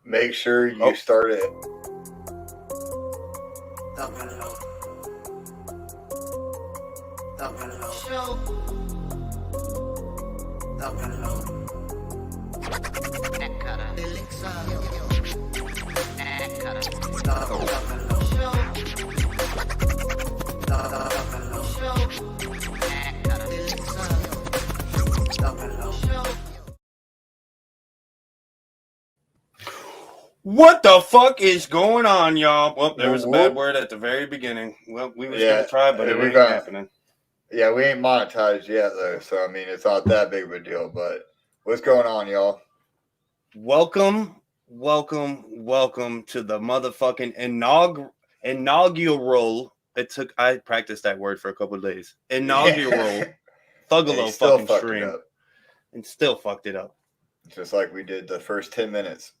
Make sure you start it. Thuggalo Show. Thuggalo Elixir. Thuggalo Show. Thuggalo Show. Elixir. Thuggalo Show. What the fuck is going on, y'all? Well, there was a bad word at the very beginning. Well, we was gonna try, but it ain't happening. Yeah, we ain't monetized yet, though. So, I mean, it's not that big of a deal. But what's going on, y'all? Welcome to the motherfucking inaugural. I practiced that word for a couple of days. Inaugural Thuggalo fucking stream. And still fucked it up. Just like we did the first 10 minutes.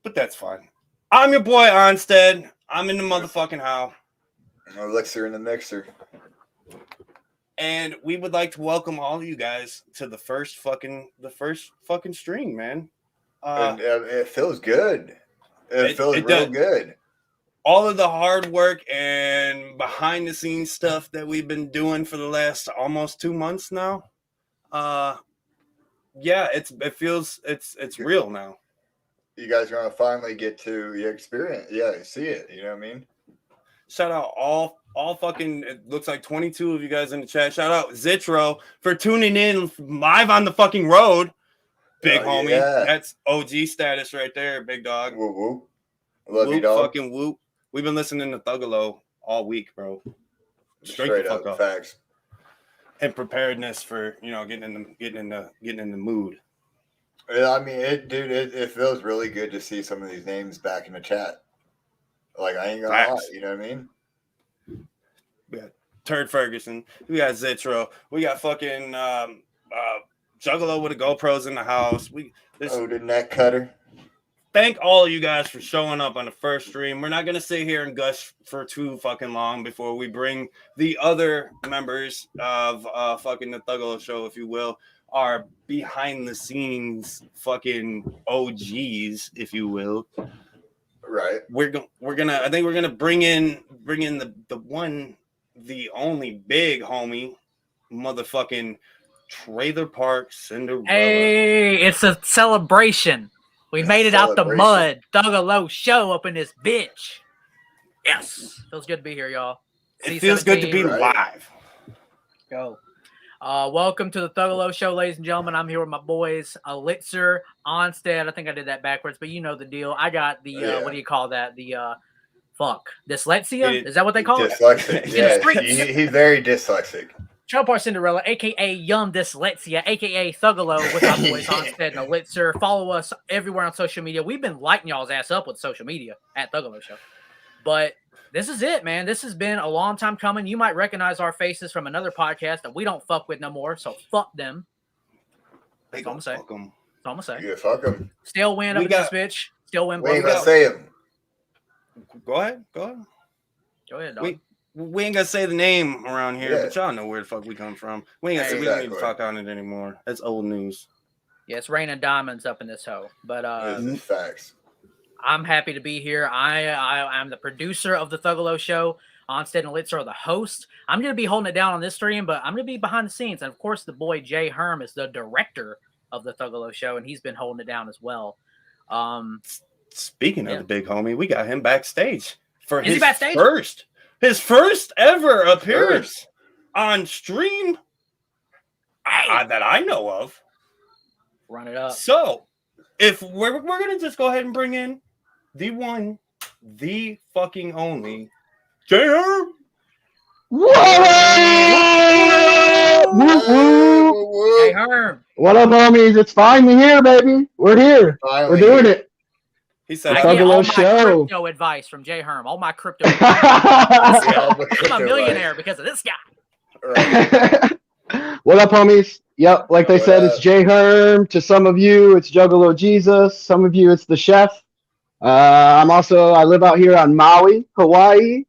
But that's fine. I'm your boy Onsted. I'm in the motherfucking house. Elixir in the mixer. And we would like to welcome all of you guys to the first fucking stream, man. It feels good. It feels real good. All of the hard work and behind the scenes stuff that we've been doing for the last almost 2 months now. Yeah, it's real now. You guys are gonna finally get to experience, see it. You know what I mean? Shout out all fucking. It looks like 22 of you guys in the chat. Shout out Zitro for tuning in live on the fucking road, big homie. Yeah. That's OG status right there, big dog. Whoop whoop. Love you, dog. Fucking whoop. We've been listening to Thuggalo all week, bro. Straight up, facts. And preparedness for getting in the mood. I mean, it feels really good to see some of these names back in the chat. Like, I ain't gonna lie, you know what I mean? We got Turd Ferguson. We got Zitro. We got fucking Juggalo with the GoPros in the house. The neck cutter. Thank all of you guys for showing up on the first stream. We're not gonna sit here and gush for too fucking long before we bring the other members of fucking the Thuggalo Show, if you will. Are behind the scenes fucking OGs, if you will. Right. I think we're gonna bring in the only big homie, motherfucking Trailer Park Cinderella. Hey, it's a celebration. We made it out the mud. Thuggalo Show up in this bitch. Yes. Feels good to be here, y'all. It feels good to be live. Go. Welcome to the Thuggalo Show, ladies and gentlemen. I'm here with my boys, Elixir, Onsted. I think I did that backwards, but you know the deal. I got the, what do you call that? The, dyslexia? Is that what they call it? Dyslexic, yeah. He's very dyslexic. Trailer Park Cinderella, a.k.a. Young Dyslexia, a.k.a. Thuggalo, with our boys, Onsted and Elixir. Follow us everywhere on social media. We've been lighting y'all's ass up with social media at Thuggalo Show. But this is it, man. This has been a long time coming. You might recognize our faces from another podcast that we don't fuck with no more, so fuck them. That's all I'm going to say. Yeah, fuck them. Still win up in this bitch. Still win. We ain't going to say them. Go ahead, dog. We ain't going to say the name around here, but y'all know where the fuck we come from. We ain't going to say we don't even talk on it anymore. That's old news. Yeah, it's raining diamonds up in this hoe. But facts. I'm happy to be here. I'm the producer of the Thuggalo Show. Onsted and Elixir are the host. I'm going to be holding it down on this stream, but I'm going to be behind the scenes. And, of course, the boy HERM is the director of the Thuggalo Show, and he's been holding it down as well. Speaking of the big homie, we got him backstage for his first ever appearance on stream that I know of. Run it up. So, if we're going to just go ahead and bring in the one, the fucking only, HERM. HERM. What up, homies? It's finally here, baby. We're here. We're doing it. He said, I get all my crypto advice from HERM. All my crypto advice. I'm a millionaire because of this guy. What up, homies? Yep, like they said, it's HERM. To some of you, it's Juggalo Jesus. Some of you, it's the chef. I live out here on Maui, Hawaii,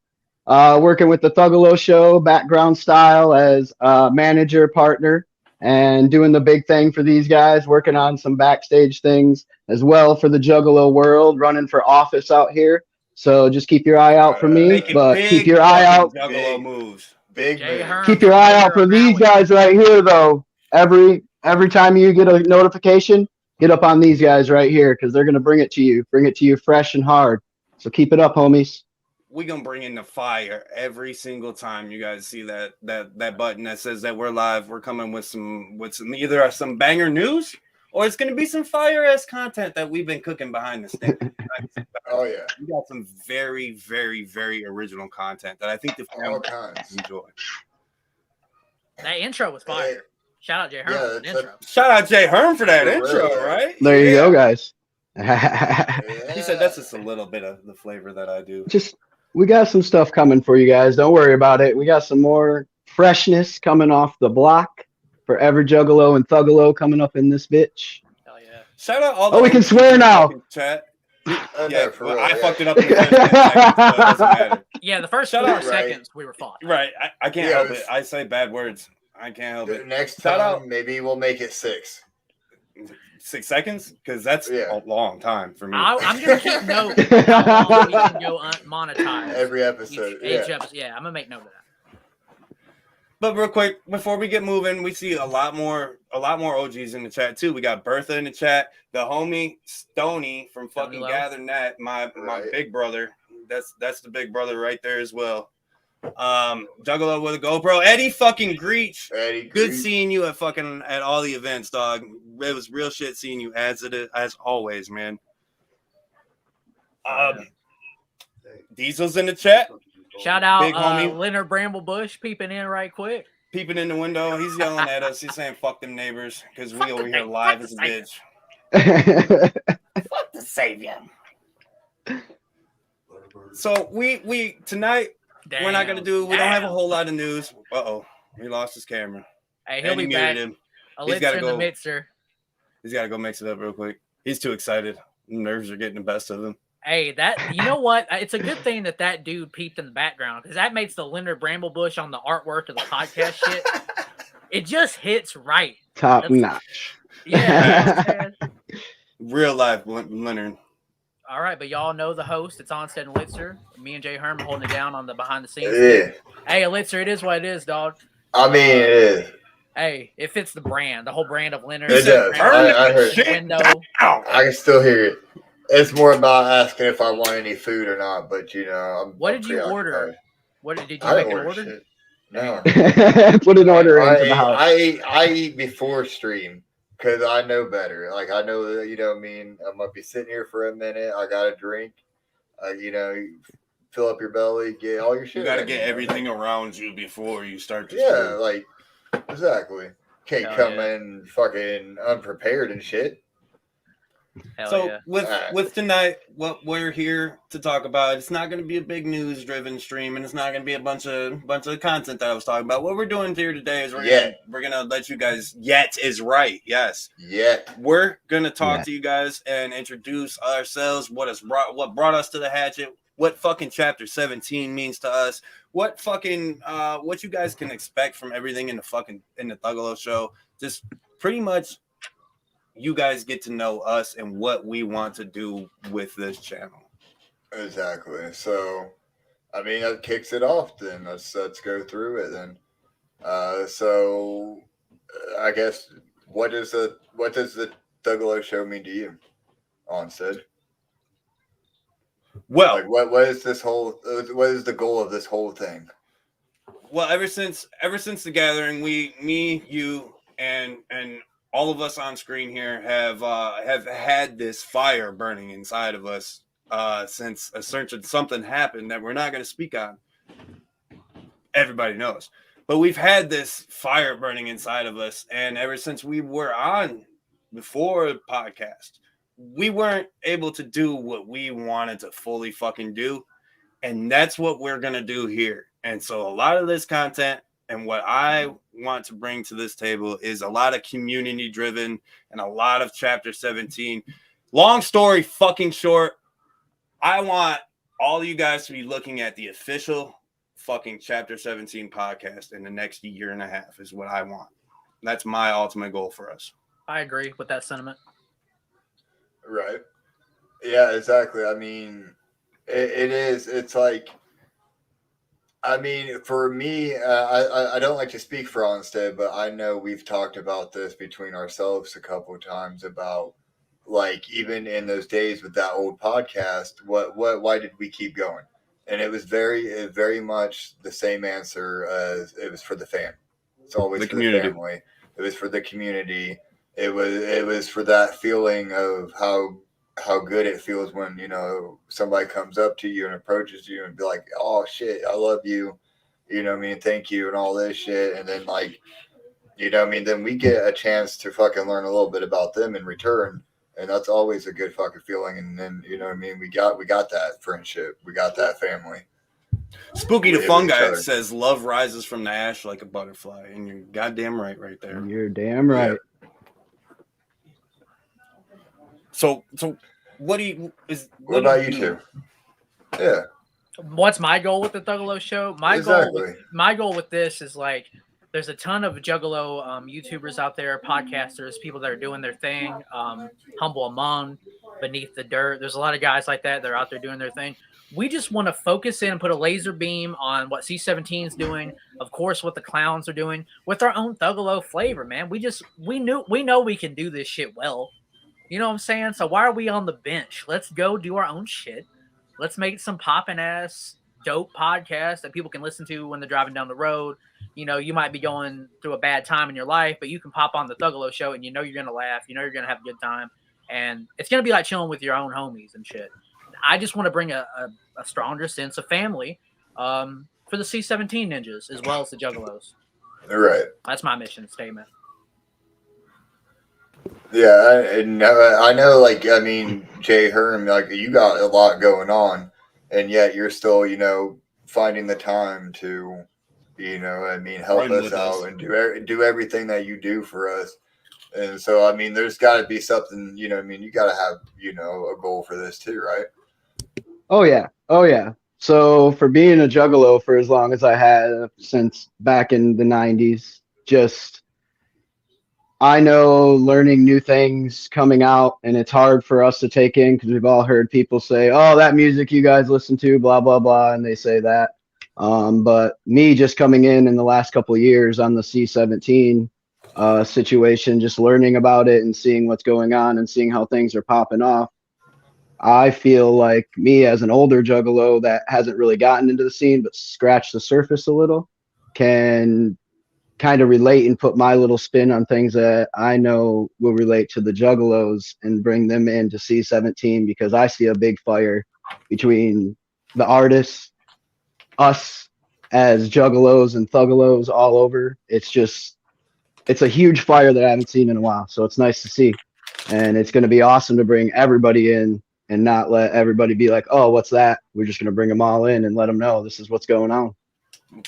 working with the Thuggalo Show, background style as manager, partner. and doing the big thing for these guys, working on some backstage things as well for the Juggalo world, running for office out here. So just keep your eye out for me, Making but big keep your eye fucking out. Juggalo Big. moves. Big Jay move. Herm, Keep your eye out for Twitter, these Howie. guys right here, though. Every time you get a notification, get up on these guys right here because they're gonna bring it to you fresh and hard. So keep it up, homies. We're gonna bring in the fire every single time you guys see that button that says that we're live. We're coming with some either some banger news or it's gonna be some fire ass content that we've been cooking behind the scenes. Oh yeah, We got some very, very, very original content that I think the all family kinds. enjoy. That intro was fire. Shout out Jay Herm Yeah, for the that's intro. Shout out Jay Herm for that For intro, real. right? There you go, guys. He said that's just a little bit of the flavor that I do. We got some stuff coming for you guys. Don't worry about it. We got some more freshness coming off the block for every Juggalo and Thuggalo coming up in this bitch. Hell yeah. Shout out all the Oh, we can OGs swear in the now. fucking chat. Yeah, Yeah, for well, real, I yeah. fucked it up in the first 10 seconds, so it doesn't matter. Yeah, the first Shout 4 out, seconds we were fought. Right, I can't Yeah, help it was- it. I say bad words. I can't help it. Next Shout time, out. maybe we'll make it 6. 6 seconds? Because that's Yeah. a long time for me. I'm gonna keep note of how long we can go monetize Every episode. each Yeah. episode. Yeah, I'm gonna make note of that. But real quick, before we get moving, we see a lot more OGs in the chat too. We got Bertha in the chat, the homie Stony from fucking Low. Gather Net, my Right. big brother. That's the big brother right there as well. Juggalo with a GoPro, Eddie fucking Greach. Eddie Good Grease. seeing you at all the events, dog. It was real shit seeing you as always, man. Diesel's in the chat, Shout out Big homie. Leonard Bramblebush peeping in right quick. peeping in the window. He's yelling at us. He's saying, "Fuck them neighbors," because we over here live as a bitch. Fuck the savior. So we tonight Damn. we're not gonna do. We don't have a whole lot of news. He lost his camera. Hey, he'll Eddie be back. muted him. Elixir gotta in the go. mixer. He's got to go mix it up real quick. He's too excited. Nerves are getting the best of him. Hey, you know what? It's a good thing that dude peeped in the background because that makes the Leonard Bramblebush on the artwork of the podcast shit. It just hits right. Top notch. Yeah. Real life Leonard. All right, but y'all know the host. It's Onsted Elixir. Me and Jay Herm are holding it down on the behind the scenes. Yeah. Hey, Elixir, it is what it is, dog. I mean, it is. Hey, it fits the brand, the whole brand of Leonard. It does. I heard. Window. Ow. I can still hear it. It's more about asking if I want any food or not, but What I'm did you order? preoccupied. What did you I make an order order? shit. No. Put an order into the house. I eat before stream because I know better. Like I know that what I mean. I'm gonna be sitting here for a minute. I got a drink. Fill up your belly, get all your shit. You got to ready, get everything around you before you start to Yeah, stream. like exactly. Can't Hell come yeah. in fucking unprepared and shit. Hell So yeah. with tonight, what we're here to talk about, it's not going to be a big news driven stream, and it's not going to be a bunch of content that I was talking about. What we're doing here today is we're gonna let you guys. Yet is right. Yes. Yet. We're gonna talk Yeah. to you guys and introduce ourselves. What brought us to the hatchet? What fucking chapter 17 means to us? What fucking what you guys can expect from everything in the Thuggalo show? Just pretty much, you guys get to know us and what we want to do with this channel. Exactly. So, I mean, that kicks it off. Then let's go through it. Then, I guess what does the Thuggalo show mean to you, Onsted? Well, Like, what is this whole? What is the goal of this whole thing? well, ever since the gathering, me, you, and all of us on screen here have had this fire burning inside of us since a certain something happened that we're not going to speak on. Everybody knows, but we've had this fire burning inside of us, and ever since we were on before the podcast, we weren't able to do what we wanted to fully fucking do, and that's what we're going to do here. And so a lot of this content and what I want to bring to this table is a lot of community driven and a lot of chapter 17. Long story fucking short, I want all you guys to be looking at the official fucking chapter 17 podcast in the next year and a half is what I want. That's my ultimate goal for us. I agree with that sentiment. Right. Yeah, exactly. I mean, it is. It's like, I mean, for me, I don't like to speak for Onsted, but I know we've talked about this between ourselves a couple of times about, like, even in those days with that old podcast, why did we keep going? And it was very much the same answer as it was for the fan. It's always The for community. the family. It was for the community. It was for that feeling of how good it feels when, you know, somebody comes up to you and approaches you and be like, oh shit, I love you, you know what I mean, thank you, and all this shit. And then, like, you know what I mean, then we get a chance to fucking learn a little bit about them in return, and that's always a good fucking feeling. And then, you know what I mean, we got that friendship, we got that family. Spooky the With Fun each Guy other. says love rises from the ash like a butterfly, and you're goddamn right there. You're damn right. So what about you two? Yeah, What's my goal with the Thuggalo show? My goal with this is, like, there's a ton of Juggalo YouTubers out there, podcasters, people that are doing their thing. Humble Among, Beneath the Dirt. There's a lot of guys like that. They're out there doing their thing. We just want to focus in and put a laser beam on what C17 is doing. Of course, what the clowns are doing with our own Thuggalo flavor, man. We know we can do this shit well. You know what I'm saying? So why are we on the bench? Let's go do our own shit. Let's make some poppin' ass dope podcast that people can listen to when they're driving down the road. You know, you might be going through a bad time in your life, but you can pop on the Thuggalo show and you know you're going to laugh. You know you're going to have a good time. And it's going to be like chilling with your own homies and shit. I just want to bring a stronger sense of family for the C17 ninjas as well as the Juggalos. right. That's my mission statement. Yeah, I know, like, I mean, HERM, like, you got a lot going on, and yet you're still, you know, finding the time to, you know, I mean, help us out and do everything that you do for us. And so, I mean, there's got to be something, you know, I mean, you got to have, you know, a goal for this too, right? Oh yeah. So for being a Juggalo for as long as I have, since back in the 90s, just, I know learning new things coming out, and it's hard for us to take in because we've all heard people say, oh, that music you guys listen to, blah, blah, blah, and they say that. But me just coming in the last couple of years on the C17 situation, just learning about it and seeing what's going on and seeing how things are popping off, I feel like me as an older Juggalo that hasn't really gotten into the scene but scratched the surface a little can kind of relate and put my little spin on things that I know will relate to the Juggalos and bring them into C17, because I see a big fire between the artists, us as Juggalos and Thuggalos all over. It's a huge fire that I haven't seen in a while. So it's nice to see. And it's going to be awesome to bring everybody in and not let everybody be like, oh, what's that? We're just going to bring them all in and let them know this is what's going on.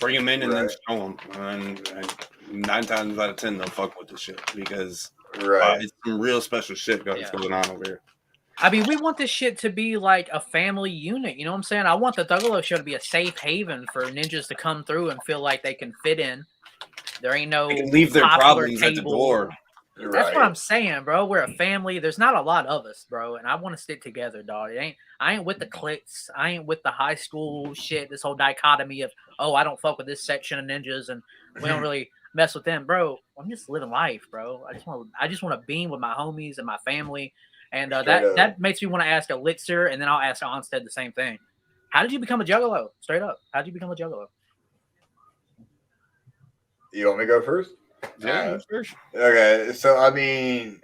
Bring them in and then show them. And 9 times out of 10, they'll fuck with the shit because it's some real special shit going on over here. I mean, we want this shit to be like a family unit. You know what I'm saying? I want the Thuggalo show to be a safe haven for ninjas to come through and feel like they can fit in. There ain't no they can leave their problems at the door. That's what I'm saying, bro. We're a family. There's not a lot of us, bro, and I want to stick together, dog. I ain't with the cliques. I ain't with the high school shit. This whole dichotomy of, oh, I don't fuck with this section of ninjas, and we don't really mess with them, bro. I'm just living life, bro. I just want to beam with my homies and my family, and that makes me want to ask Elixir, and then I'll ask Onsted the same thing. How did you become a Juggalo? Straight up, how did you become a Juggalo? You want me to go first? Yeah, okay. So I mean,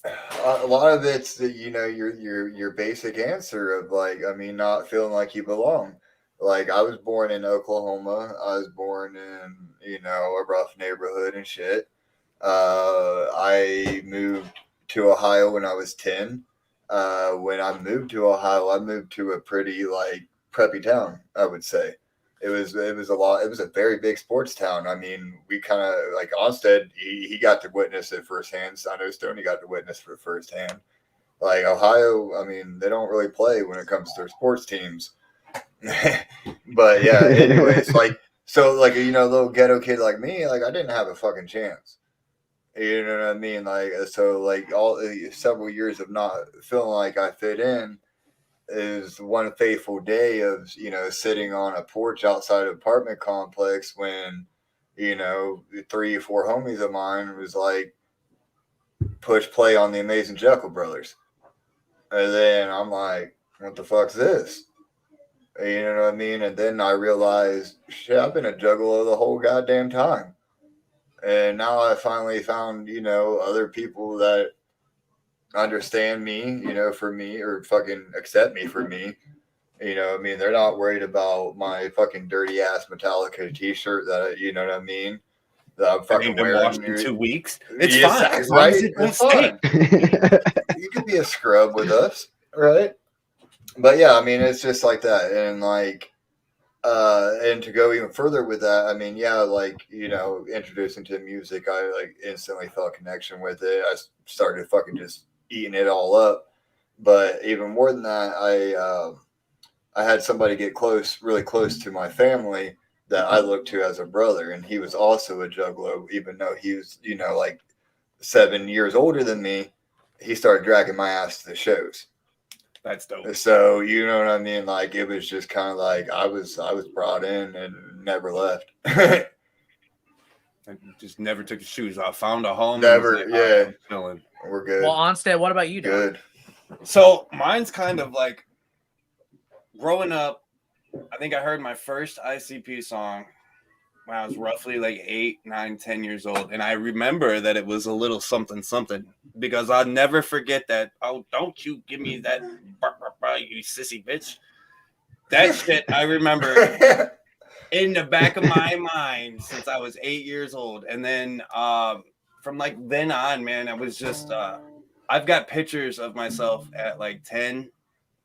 a lot of it's you know your basic answer of, like, I mean, not feeling like you belong. Like, I was born in Oklahoma. I was born in, you know, a rough neighborhood and shit. I moved to Ohio when I was 10. When I moved to Ohio, I moved to a pretty, like, preppy town, I would say. It was a very big sports town. I mean, we kind of, like, Onsted, he got to witness it firsthand. I know Stoney got to witness it firsthand. Like, Ohio, I mean, they don't really play when it comes to their sports teams. But yeah, anyways, like, so, like, you know, a little ghetto kid like me, like, I didn't have a fucking chance. You know what I mean? Like, so like all several years of not feeling like I fit in is one fateful day of, you know, sitting on a porch outside an apartment complex when, you know, 3 or 4 homies of mine was like, push play on the Amazing Jekyll Brothers. And then I'm like, what the fuck's this? You know what I mean? And then I realized, shit, I've been a juggalo the whole goddamn time. And now I finally found, you know, other people that understand me, you know, for me, or fucking accept me for me. You know, I mean, they're not worried about my fucking dirty ass Metallica t-shirt that, you know what I mean, that I'm fucking been wearing. washed in 2 weeks. It's Yes, fine. As long as right? it don't It's stink. fine. You could be a scrub with us, right? But yeah, I mean, it's just like that. And like, and to go even further with that, I mean, yeah, like, you know, introducing to music, I like instantly felt a connection with it. I started fucking just eating it all up. But even more than that, I had somebody get really close to my family that I looked to as a brother, and he was also a juggalo, even though he was, you know, like 7 years older than me. He started dragging my ass to the shows. That's dope. So you know what I mean? Like, it was just kind of like I was brought in and never left. I just never took the shoes off. Found a home. Never, and was yeah. I'm chilling. We're good. Well, Onsted, what about you, Doc? Good. So mine's kind of like growing up. I think I heard my first ICP song when I was roughly like 8, 9, 10 years old, and I remember that it was a little something something because I'll never forget that. Oh, don't you give me that, you sissy bitch. That shit I remember in the back of my mind since I was 8 years old, and then from like then on, man, I was just I've got pictures of myself at like 10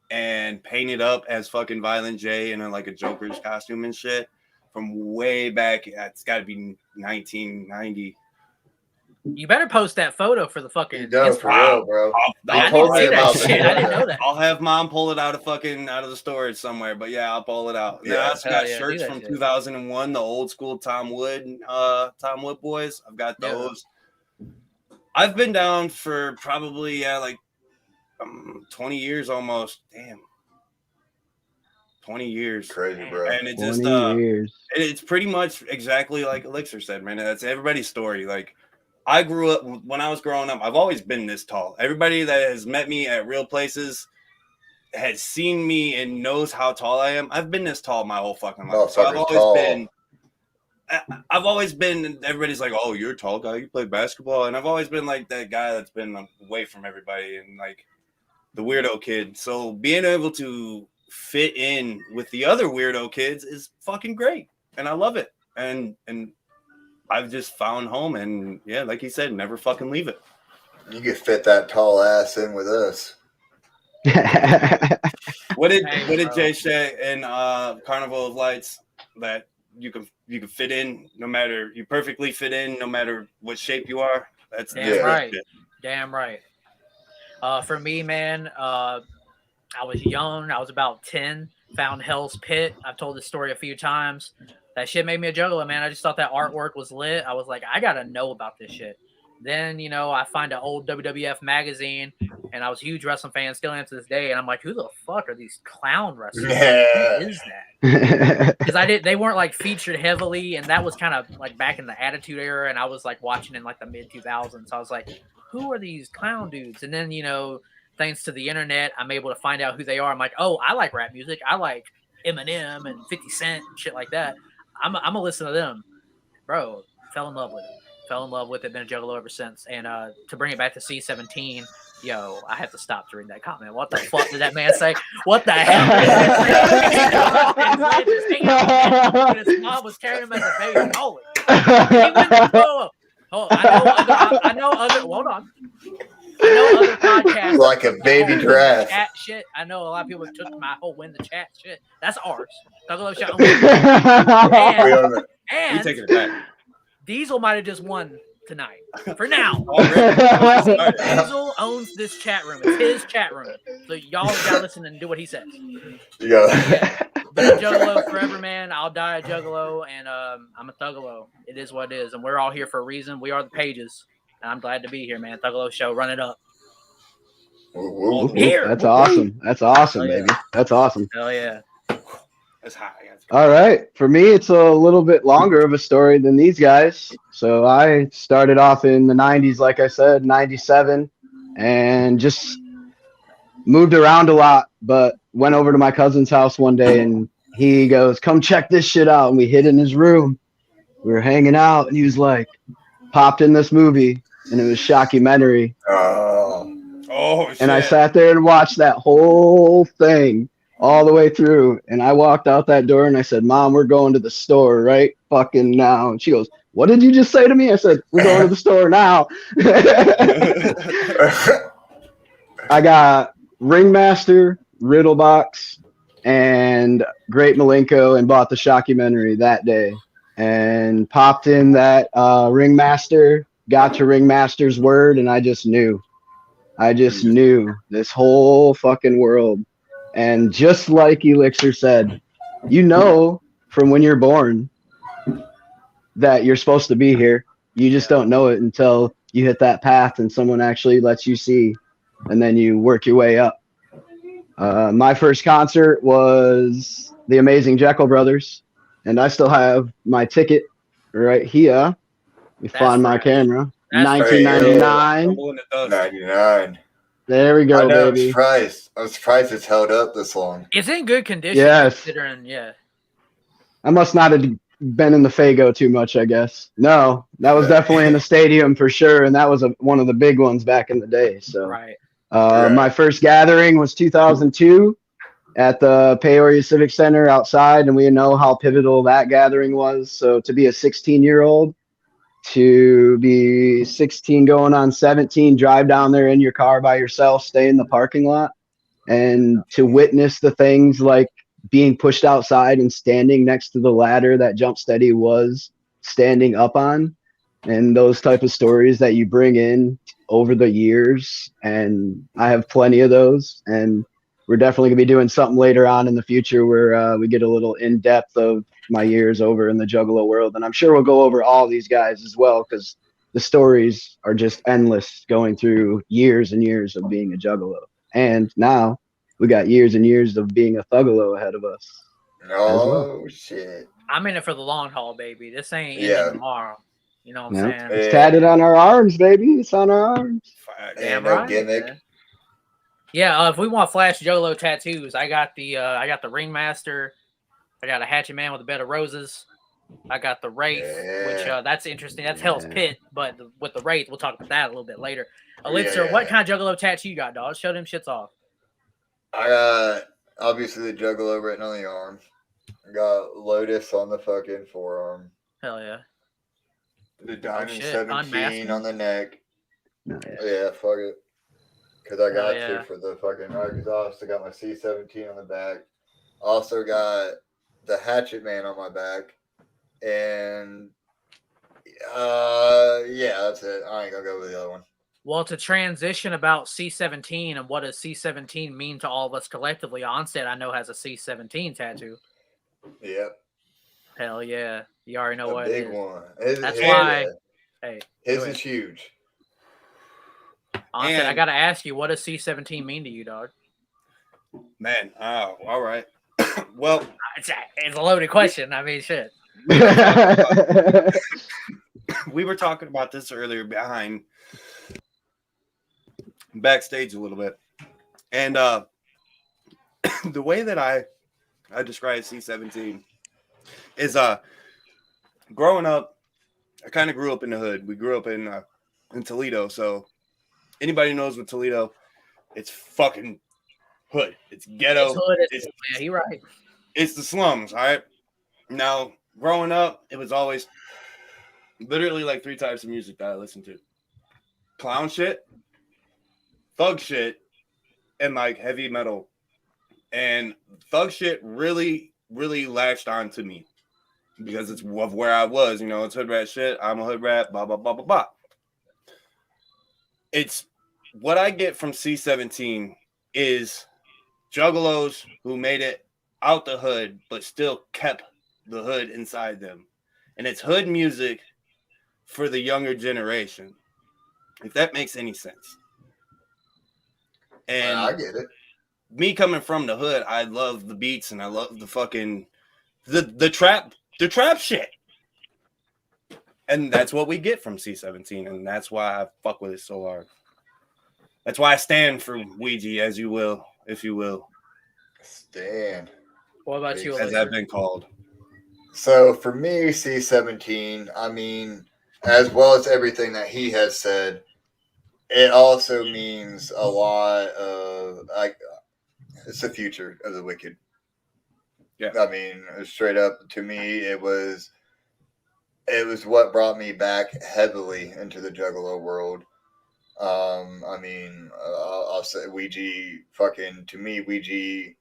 and painted up as fucking Violent J in like a Joker's costume and shit from way back. It's got to be 1990. You better post that photo for the fucking You know, for Instagram. real, bro. I told didn't me see that about shit. I didn't know that. I'll have mom pull it out of the storage somewhere, but yeah, I'll pull it out. Yeah. Yeah, I also Hell got yeah, do shirts that from shit. 2001, the old school Tom Wood boys. I've got Yeah. those. I've been down for probably like 20 years almost. Damn. 20 years. Crazy, bro. And it just 20 years. it's pretty much exactly like Elixir said, man. That's everybody's story. Like, I grew up, when I was growing up, I've always been this tall. Everybody that has met me at real places has seen me and knows how tall I am. I've been this tall my whole fucking life. So I've always been, everybody's like, oh, you're a tall guy, you play basketball. And I've always been like that guy that's been away from everybody and like the weirdo kid. So being able to fit in with the other weirdo kids is fucking great. And I love it. And I've just found home, and yeah, like he said, never fucking leave it. You could fit that tall ass in with us. What did Bro. Jay say in Carnival of Lights that you can fit in no matter, you perfectly fit in no matter what shape you are? That's Damn right. shit. Damn right. For me, man, I was young. I was about 10. Found Hell's Pit. I've told this story a few times. That shit made me a juggler, man. I just thought that artwork was lit. I was like, I gotta know about this shit. Then, you know, I find an old WWF magazine, and I was a huge wrestling fan, still am to this day. And I'm like, who the fuck are these clown wrestlers? Yeah. Who is that? Because they weren't like featured heavily, and that was kind of like back in the Attitude Era, and I was like watching in like the mid 2000s. So I was like, who are these clown dudes? And then, you know, thanks to the internet, I'm able to find out who they are. I'm like, oh, I like rap music. I like Eminem and 50 Cent and shit like that. I'm gonna listen to them, bro. Fell in love with it. Been a juggalo ever since. And to bring it back to C17, yo, I have to stop during that comment. What the fuck did that man say? What the hell? His mom was carrying him as a baby. Holy. I know other. Hold on. I know other podcasts Like a baby giraffe. Chat shit. I know a lot of people took my whole win the chat shit. That's ours. Thuggalo Show. You taking it back. Diesel might have just won tonight. For now. Diesel owns this chat room. It's his chat room. So y'all gotta listen and do what he says. Yeah. Been a juggalo forever, man. I'll die a juggalo, and I'm a thuggalo. It is what it is, and we're all here for a reason. We are the pages. And I'm glad to be here, man. Thuggalo Show, run it up. Woo, woo. Here. That's awesome. That's awesome, Oh, yeah. baby. That's awesome. Hell yeah. That's high. All right. For me, it's a little bit longer of a story than these guys. So I started off in the 90s, like I said, 97, and just moved around a lot, but went over to my cousin's house one day and he goes, "Come check this shit out." And we hid in his room. We were hanging out and he was like, popped in this movie and it was Shockumentary. Oh, shit. And I sat there and watched that whole thing all the way through. And I walked out that door and I said, "Mom, we're going to the store right fucking now." And she goes, "What did you just say to me?" I said, "We're going to the store now." I got Ringmaster, Riddlebox, and Great Malenko and bought the Shockumentary that day. And popped in that Ringmaster, got to Ringmaster's word, and I just knew. I just knew this whole fucking world. And just like Elixir said, you know from when you're born that you're supposed to be here. You just don't know it until you hit that path and someone actually lets you see, and then you work your way up. My first concert was the Amazing Jekyll Brothers, and I still have my ticket right here. Let me find my camera. That's 1999. 99. There we I go, know, baby. I'm surprised it's held up this long. It's in good condition. Yes. Considering, yeah. I must not have been in the Fago too much, I guess. No, that was definitely in the stadium for sure, and that was one of the big ones back in the day. So, Right. My first gathering was 2002 at the Peoria Civic Center outside, and we know how pivotal that gathering was. So to be a 16-year-old, to be 16 going on 17, drive down there in your car by yourself, stay in the parking lot, and to witness the things like being pushed outside and standing next to the ladder that Jump Steady was standing up on, and those type of stories that you bring in over the years. And I have plenty of those, and we're definitely gonna be doing something later on in the future where we get a little in depth of my years over in the Juggalo world, and I'm sure we'll go over all these guys as well, because the stories are just endless, going through years and years of being a Juggalo, and now we got years and years of being a Thuggalo ahead of us. Oh, shit. I'm in it for the long haul, baby. This ain't Yeah. ending tomorrow. You know what I'm saying? It's tatted on our arms, baby. It's on our arms. Damn, right, no gimmick. man. Yeah, if we want flash Juggalo tattoos, I got the Ringmaster. I got a Hatchet Man with a bed of roses. I got the Wraith, which that's interesting. That's Hell's Pit, but with the Wraith, we'll talk about that a little bit later. Elixir, what kind of Juggalo tattoo you got, dog? Show them shits off. I got obviously the Juggalo written on the arm. I got Lotus on the fucking forearm. Hell yeah. The Diamond shit, 17 unmasking. on the neck. Nice. Yeah, fuck it. Because I got yeah. to for the fucking exhaust. I got my C17 on the back. Also got the Hatchet Man on my back. And yeah, that's it. I ain't gonna go with the other one. Well, to transition about C17 and what does C17 mean to all of us collectively, Onsted, I know, has a C17 tattoo. Yep. Hell yeah. You already know A what big it is. one. That's why. Hey, his go ahead. is huge. Onsted, I got to ask you, what does C17 mean to you, dog? Man, oh, all right. Well, It's a loaded question. I mean, shit. we were talking about this earlier backstage a little bit. And the way that I describe C17 is growing up, I kind of grew up in the hood. We grew up in Toledo, so anybody knows what Toledo, it's fucking hood. It's ghetto. Yeah, you're right. It's the slums, all right? Now, growing up, it was always literally like 3 types of music that I listened to. Clown shit, thug shit, and like heavy metal. And thug shit really, really latched on to me because it's of where I was. You know, it's hood rat shit. I'm a hood rat, blah, blah, blah, blah, blah. It's what I get from C17 is juggalos who made it out the hood, but still kept the hood inside them. And it's hood music for the younger generation. If that makes any sense. And I get it. Me coming from the hood, I love the beats and I love the fucking the trap shit. And that's what we get from C17, and that's why I fuck with it so hard. That's why I stand for Ouija, as you will, if you will. Stand. What about you, As Elixir? I've been called. So for me, C17, I mean, as well as everything that he has said, it also means a lot of like it's the future of the wicked. Yeah. I mean, straight up to me, it was what brought me back heavily into the Juggalo world. I mean, I'll say Ouija to me, Ouija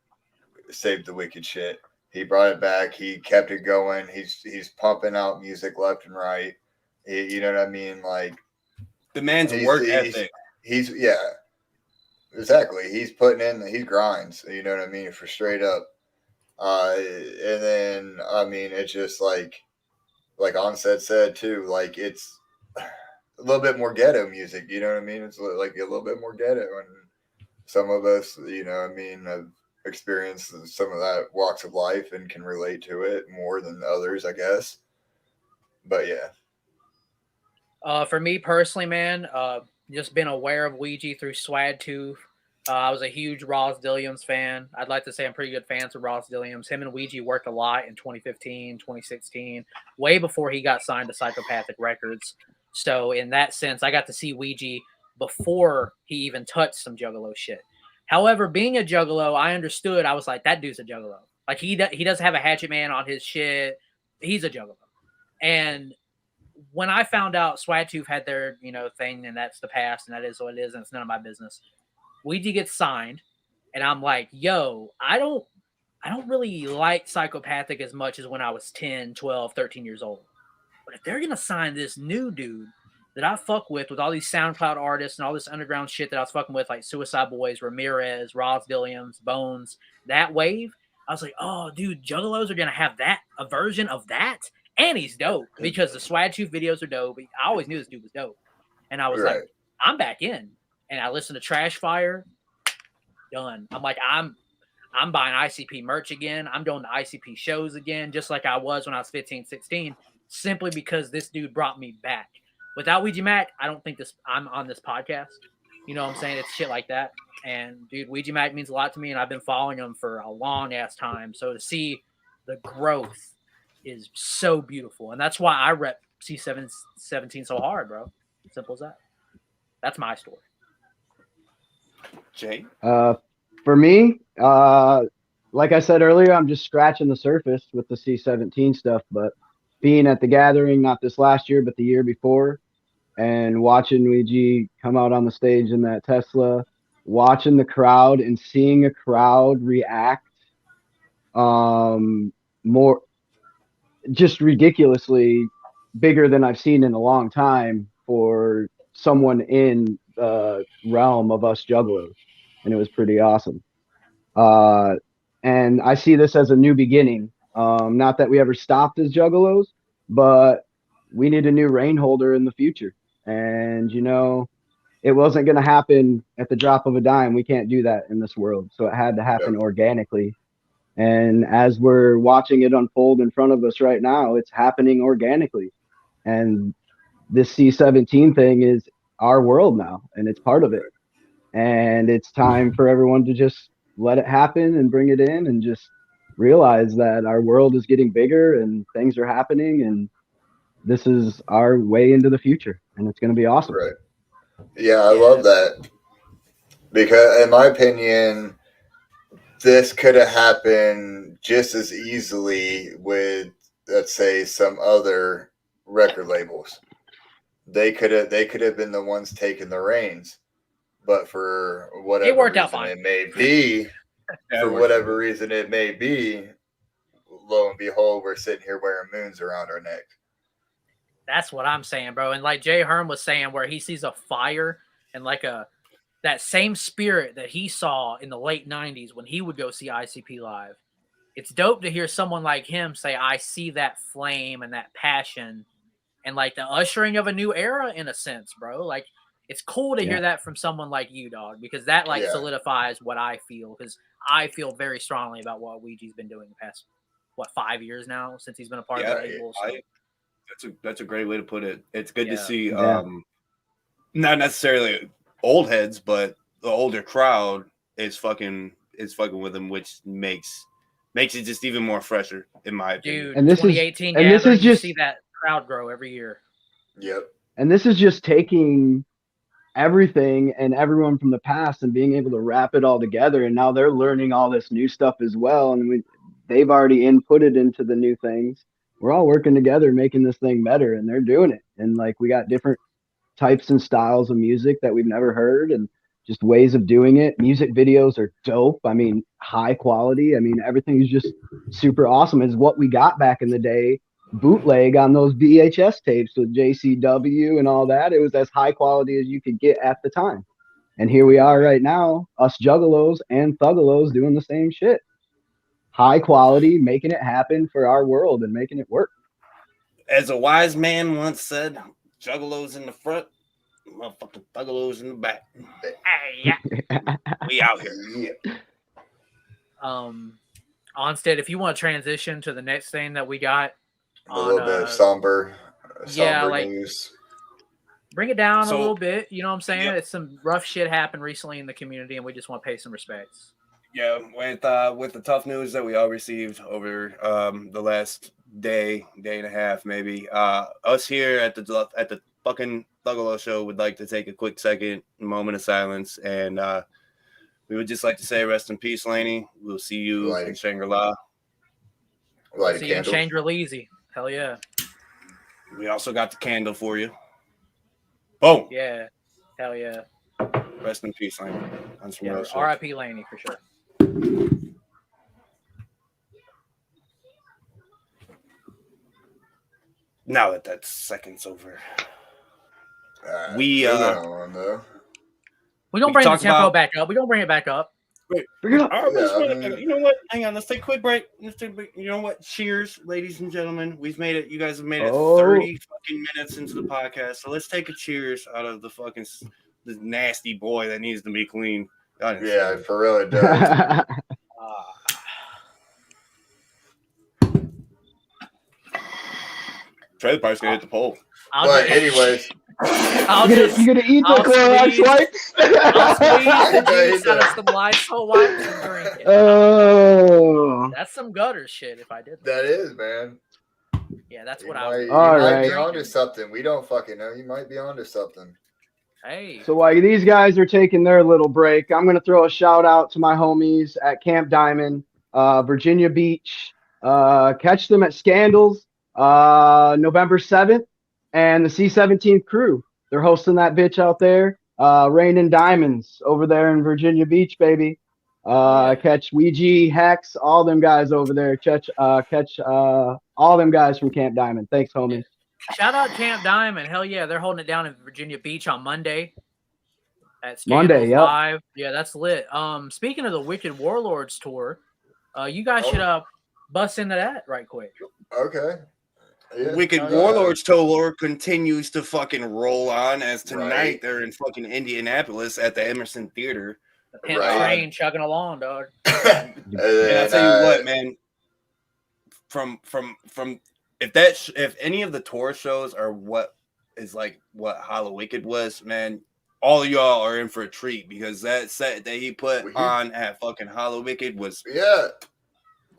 saved the wicked shit. He brought it back. He kept it going. He's pumping out music left and right. You know what I mean? Like the man's work ethic. He's exactly. He's putting in. He grinds. You know what I mean? For straight up. And then I mean, it's just like Onsted said too. Like it's a little bit more ghetto music. You know what I mean? It's like a little bit more ghetto, and some of us, you know, I mean, have experienced some of that walks of life and can relate to it more than others, I guess. But yeah. For me personally, man, just been aware of Ouija through Swad Tooth. I was a huge Ross Dilliams fan. I'd like to say I'm pretty good fans of Ross Dilliams. Him and Ouija worked a lot in 2015, 2016, way before he got signed to Psychopathic Records. So in that sense, I got to see Ouija before he even touched some Juggalo shit. However, being a Juggalo, I understood. I was like, that dude's a Juggalo. Like he does have a Hatchet Man on his shit. He's a Juggalo. And when I found out Swagtooth had their, thing, and that's the past, and that is what it is, and it's none of my business. Ouija gets signed, and I'm like, yo, I don't really like Psychopathic as much as when I was 10, 12, 13 years old. But if they're gonna sign this new dude that I fuck with all these SoundCloud artists and all this underground shit that I was fucking with, like Suicide Boys, Ramirez, Ross Dilliams, Bones, that wave, I was like, oh, dude, Juggalos are gonna have a version of that. And he's dope because the Swagtooth videos are dope. I always knew this dude was dope. And I was like, I'm back in. And I listened to Trash Fire. Done. I'm like, I'm buying ICP merch again. I'm doing the ICP shows again, just like I was when I was 15, 16, simply because this dude brought me back. Without Ouija Macc, I don't think I'm on this podcast. You know what I'm saying? It's shit like that. And dude, Ouija Macc means a lot to me, and I've been following him for a long ass time. So to see the growth is so beautiful. And that's why I rep C17 so hard, bro. Simple as that. That's my story. Jay? For me, like I said earlier, I'm just scratching the surface with the C17 stuff, but being at the gathering, not this last year, but the year before, and watching Ouija come out on the stage in that Tesla, watching the crowd and seeing a crowd react more just ridiculously bigger than I've seen in a long time for someone in the realm of us jugglers. And it was pretty awesome. And I see this as a new beginning. Not that we ever stopped as juggalos, but we need a new reign holder in the future. And, it wasn't going to happen at the drop of a dime. We can't do that in this world. So it had to happen organically. And as we're watching it unfold in front of us right now, it's happening organically. And this C17 thing is our world now, and it's part of it. And it's time for everyone to just let it happen and bring it in and just realize that our world is getting bigger and things are happening, and this is our way into the future, and it's going to be awesome. Right. Yeah, I love that. Because in my opinion, this could have happened just as easily with, let's say, some other record labels. They could have been the ones taking the reins, but for whatever it worked out reason fine. it may be, reason it may be, lo and behold, we're sitting here wearing moons around our neck. That's what I'm saying, bro. And like Jay HERM was saying, where he sees a fire and like that same spirit that he saw in the late 90s when he would go see ICP live. It's dope to hear someone like him say, I see that flame and that passion and like the ushering of a new era in a sense, bro. Like it's cool to Yeah. hear that from someone like you, dog, because that like Yeah. solidifies what I feel, because I feel very strongly about what Ouija's been doing the past 5 years now since he's been a part of the label. So. That's a great way to put it. It's good to see Yeah. not necessarily old heads, but the older crowd is fucking with him, which makes it just even more fresher, in my opinion. Dude, And this is- 2018 and this gathering, is you just- see that crowd grow every year. Yep. And this is just taking everything and everyone from the past and being able to wrap it all together. And now they're learning all this new stuff as well. And they've already inputted into the new things. We're all working together, making this thing better, and they're doing it. And like, we got different types and styles of music that we've never heard, and just ways of doing it. Music videos are dope. I mean, high quality. I mean, everything is just super awesome. It's what we got back in the day, bootleg on those VHS tapes with JCW and all that. It was as high quality as you could get at the time. And here we are right now, us juggalos and thuggalos doing the same shit. High quality, making it happen for our world and making it work. As a wise man once said, juggalos in the front, motherfucking thuggalos in the back. Hey, yeah. We out here. Yeah. Onsted, if you want to transition to the next thing that we got, A little bit of somber like- news. bring it down So- a little bit. You know what I'm saying? Yeah. It's some rough shit happened recently in the community, and we just want to pay some respects. Yeah, with the tough news that we all received over the last day and a half, maybe. Us here at the fucking Thuggalo Show would like to take a quick moment of silence, and we would just like to say rest in peace, Laney. We'll see you in Shangri-La. Light a See you in candle. Shangri-La. Hell yeah. We also got the candle for you. Boom. Yeah. Hell yeah. Rest in peace, Laney. On some Yeah. real shit. R.I.P. Laney for sure. Now that second's over. We We, on, though. We don't We bring the talked tempo about- back up. We don't bring it back up. Bring it up. All right, Yeah, let's I run it mean- back. You know what? Hang on. Let's take a quick break. You know what? Cheers, ladies and gentlemen. We've made it. You guys have made it Oh. 30 fucking minutes into the podcast. So let's take a cheers out of the fucking this nasty boy that needs to be clean. Y'all didn't say Yeah, it. for real, it does. Trailer Park's gonna hit the pole. But anyways, I'll You just gonna eat the I'll Clorox squeeze- wipes? I'll squeeze the Okay, juice out of some Lysol wipes and drink it. Oh. That's some gutter shit if I did that. that is, man. Yeah, that's You what might, I you was. All might right. be onto something. We don't fucking know. You might be onto something. Hey. So while these guys are taking their little break, I'm going to throw a shout out to my homies at Camp Diamond, Virginia Beach. Catch them at Scandals November 7th, and the C-17 crew. They're hosting that bitch out there. Rain and Diamonds over there in Virginia Beach, baby. Catch Ouija, Hexxx, all them guys over there. Catch all them guys from Camp Diamond. Thanks, homie. Shout out Camp Diamond. Hell yeah, they're holding it down in Virginia Beach on Monday. At Monday, Scandals yep. Live. Yeah, that's lit. Speaking of the Wicked Warlords tour, you guys should bust into that right quick. Okay. Yeah. Wicked Oh, yeah. Warlords tour continues to fucking roll on as tonight Right. they're in fucking Indianapolis at the Emerson Theater. The pimp Right. train chugging along, dog. And I'll tell you what, man. From if any of the tour shows are what Hallowicked was, man, all of y'all are in for a treat, because that set that he put Mhm. on at fucking Hallowicked was Yeah.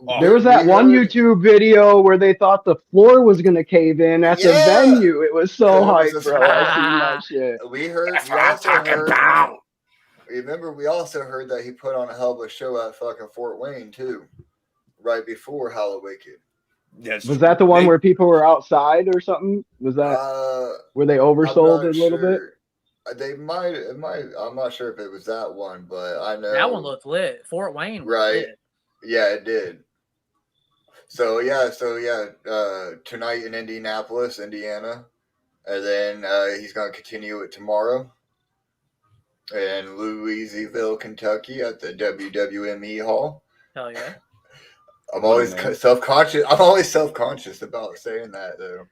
awesome. There was that We one heard- YouTube video where they thought the floor was gonna cave in at the Yeah. venue. It was so It was hype, a bro. I seen that shit. We heard. That's We what I'm also talking heard. about. Remember, we also heard that he put on a hell of a show at fucking Fort Wayne too, right before Hallowicked. Yes. Was that the one They- where people were outside or something? Was that where they oversold it a little bit? They might. It might. I'm not sure if it was that one, but I know That one looked lit. Fort Wayne was Right. lit. Yeah, it did. So yeah. Tonight in Indianapolis, Indiana, and then he's gonna continue it tomorrow in Louisville, Kentucky, at the WWME Hall. Hell yeah. I'm always man. self-conscious. I'm always self-conscious about saying that though.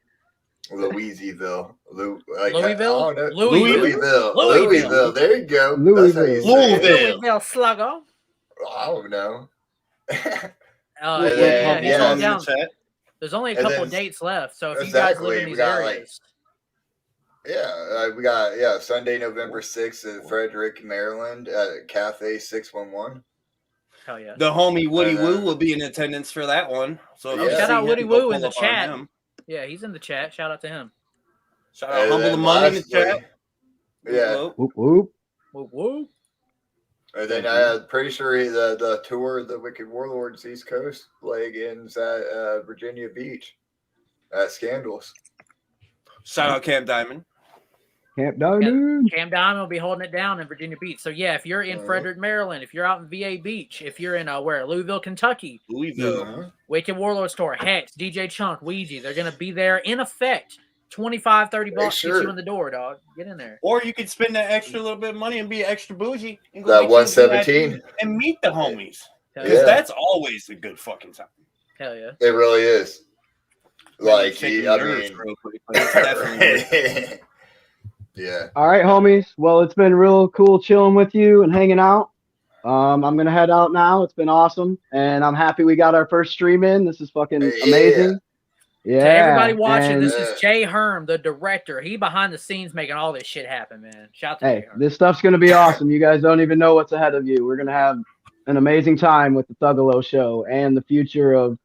Louisville. Louisville? I don't know. Louisville. Louisville. There you go. That's how you say Louisville. it. Louisville Sluggo. I don't know. Yeah, then, he's yeah, all in the down. chat. There's only a And couple then- of dates left, so if you guys Exactly, live in we these got, like, areas, Yeah, we got Sunday, November 6th in Frederick, Maryland at Cafe 611. hell yeah. The homie Woody And, Woo will be in attendance for that one. So if Oh, you shout see out him, Woody go Woo in pull the up on chat. him. Yeah, he's in the chat. Shout out to him. Shout out And Humble the then Money in the lastly- chat. Yeah. Whoop, Whoop whoop. Whoop whoop. And then I'm pretty sure the tour of the Wicked Warlords East Coast leg ends at Virginia Beach at Scandals. Shout out Camp Diamond. Camp Diamond. Cam Diamond will be holding it down in Virginia Beach. So yeah, if you're in Mhm. Frederick, Maryland, if you're out in VA Beach, if you're in Louisville, Kentucky, Louisville. Uh-huh. Wicked Warlords Tour, Hexxx, DJ Chunk, Ouija, they're gonna be there in effect. 25, 30 bucks sure. gets you in the door, dog. Get in there. Or you could spend that extra little bit of money and be extra bougie and go That get you a 117. VIP and meet the homies. Hell Because Yeah. that's always a good fucking time. Hell yeah. It really is. Like, Shaking I nerves mean, real quick, but it's definitely yeah. All right, homies. Well, it's been real cool chilling with you and hanging out. I'm gonna head out now. It's been awesome, and I'm happy we got our first stream in. This is fucking amazing. Yeah. To everybody watching, and- this is Jay HERM, the director. He behind the scenes making all this shit happen, man. Shout out to Hey, Jay HERM. this stuff's gonna be awesome. You guys don't even know what's ahead of you. We're gonna have an amazing time with the Thuggalo Show and the future of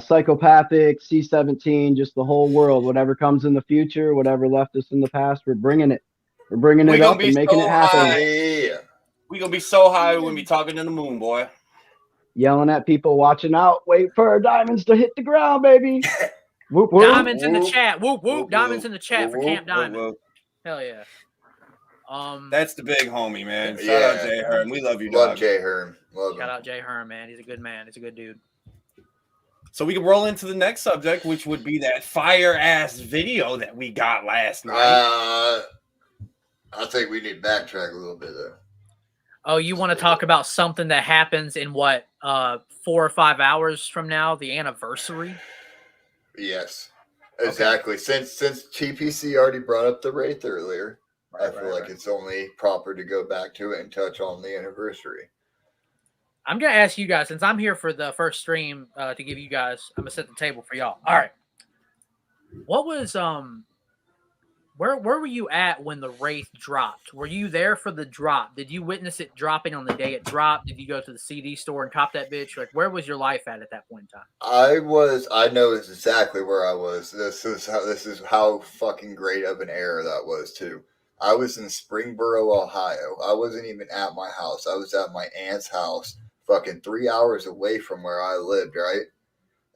Psychopathic, C17, just the whole world. Whatever comes in the future, whatever left us in the past, we're bringing it. We're bringing We it gonna up be and making so it happen. high. Yeah. we gonna be so high when we talking to the moon, boy. Yelling at people, watching out, wait for our diamonds to hit the ground, baby. Whoop whoop. Diamonds in the Whoop, chat. Whoop, whoop. whoop, Diamonds whoop, in the chat for whoop, Camp Diamond. Well, Hell yeah. that's the big homie, man. Shout Yeah. out Jay Herm. We love you, Love dog. Jay Herm. Love Shout him. out Jay HERM, man. He's a good man. He's a good dude. So we can roll into the next subject, which would be that fire ass video that we got last night. I think we need to backtrack a little bit though. Oh, you want to talk about something that happens in what, 4 or 5 hours from now, the anniversary? Yes, exactly. Since TPC already brought up the Wraith earlier, I feel like right. it's only proper to go back to it and touch on the anniversary. I'm gonna ask you guys, since I'm here for the first stream, to give you guys, I'm gonna set the table for y'all. All right. What was where were you at when the Wraith dropped? Were you there for the drop? Did you witness it dropping on the day it dropped? Did you go to the CD store and cop that bitch? Like, where was your life at that point in time? I know exactly where I was. This is how fucking great of an era that was too. I was in Springboro, Ohio. I wasn't even at my house. I was at my aunt's house, fucking 3 hours away from where I lived, right?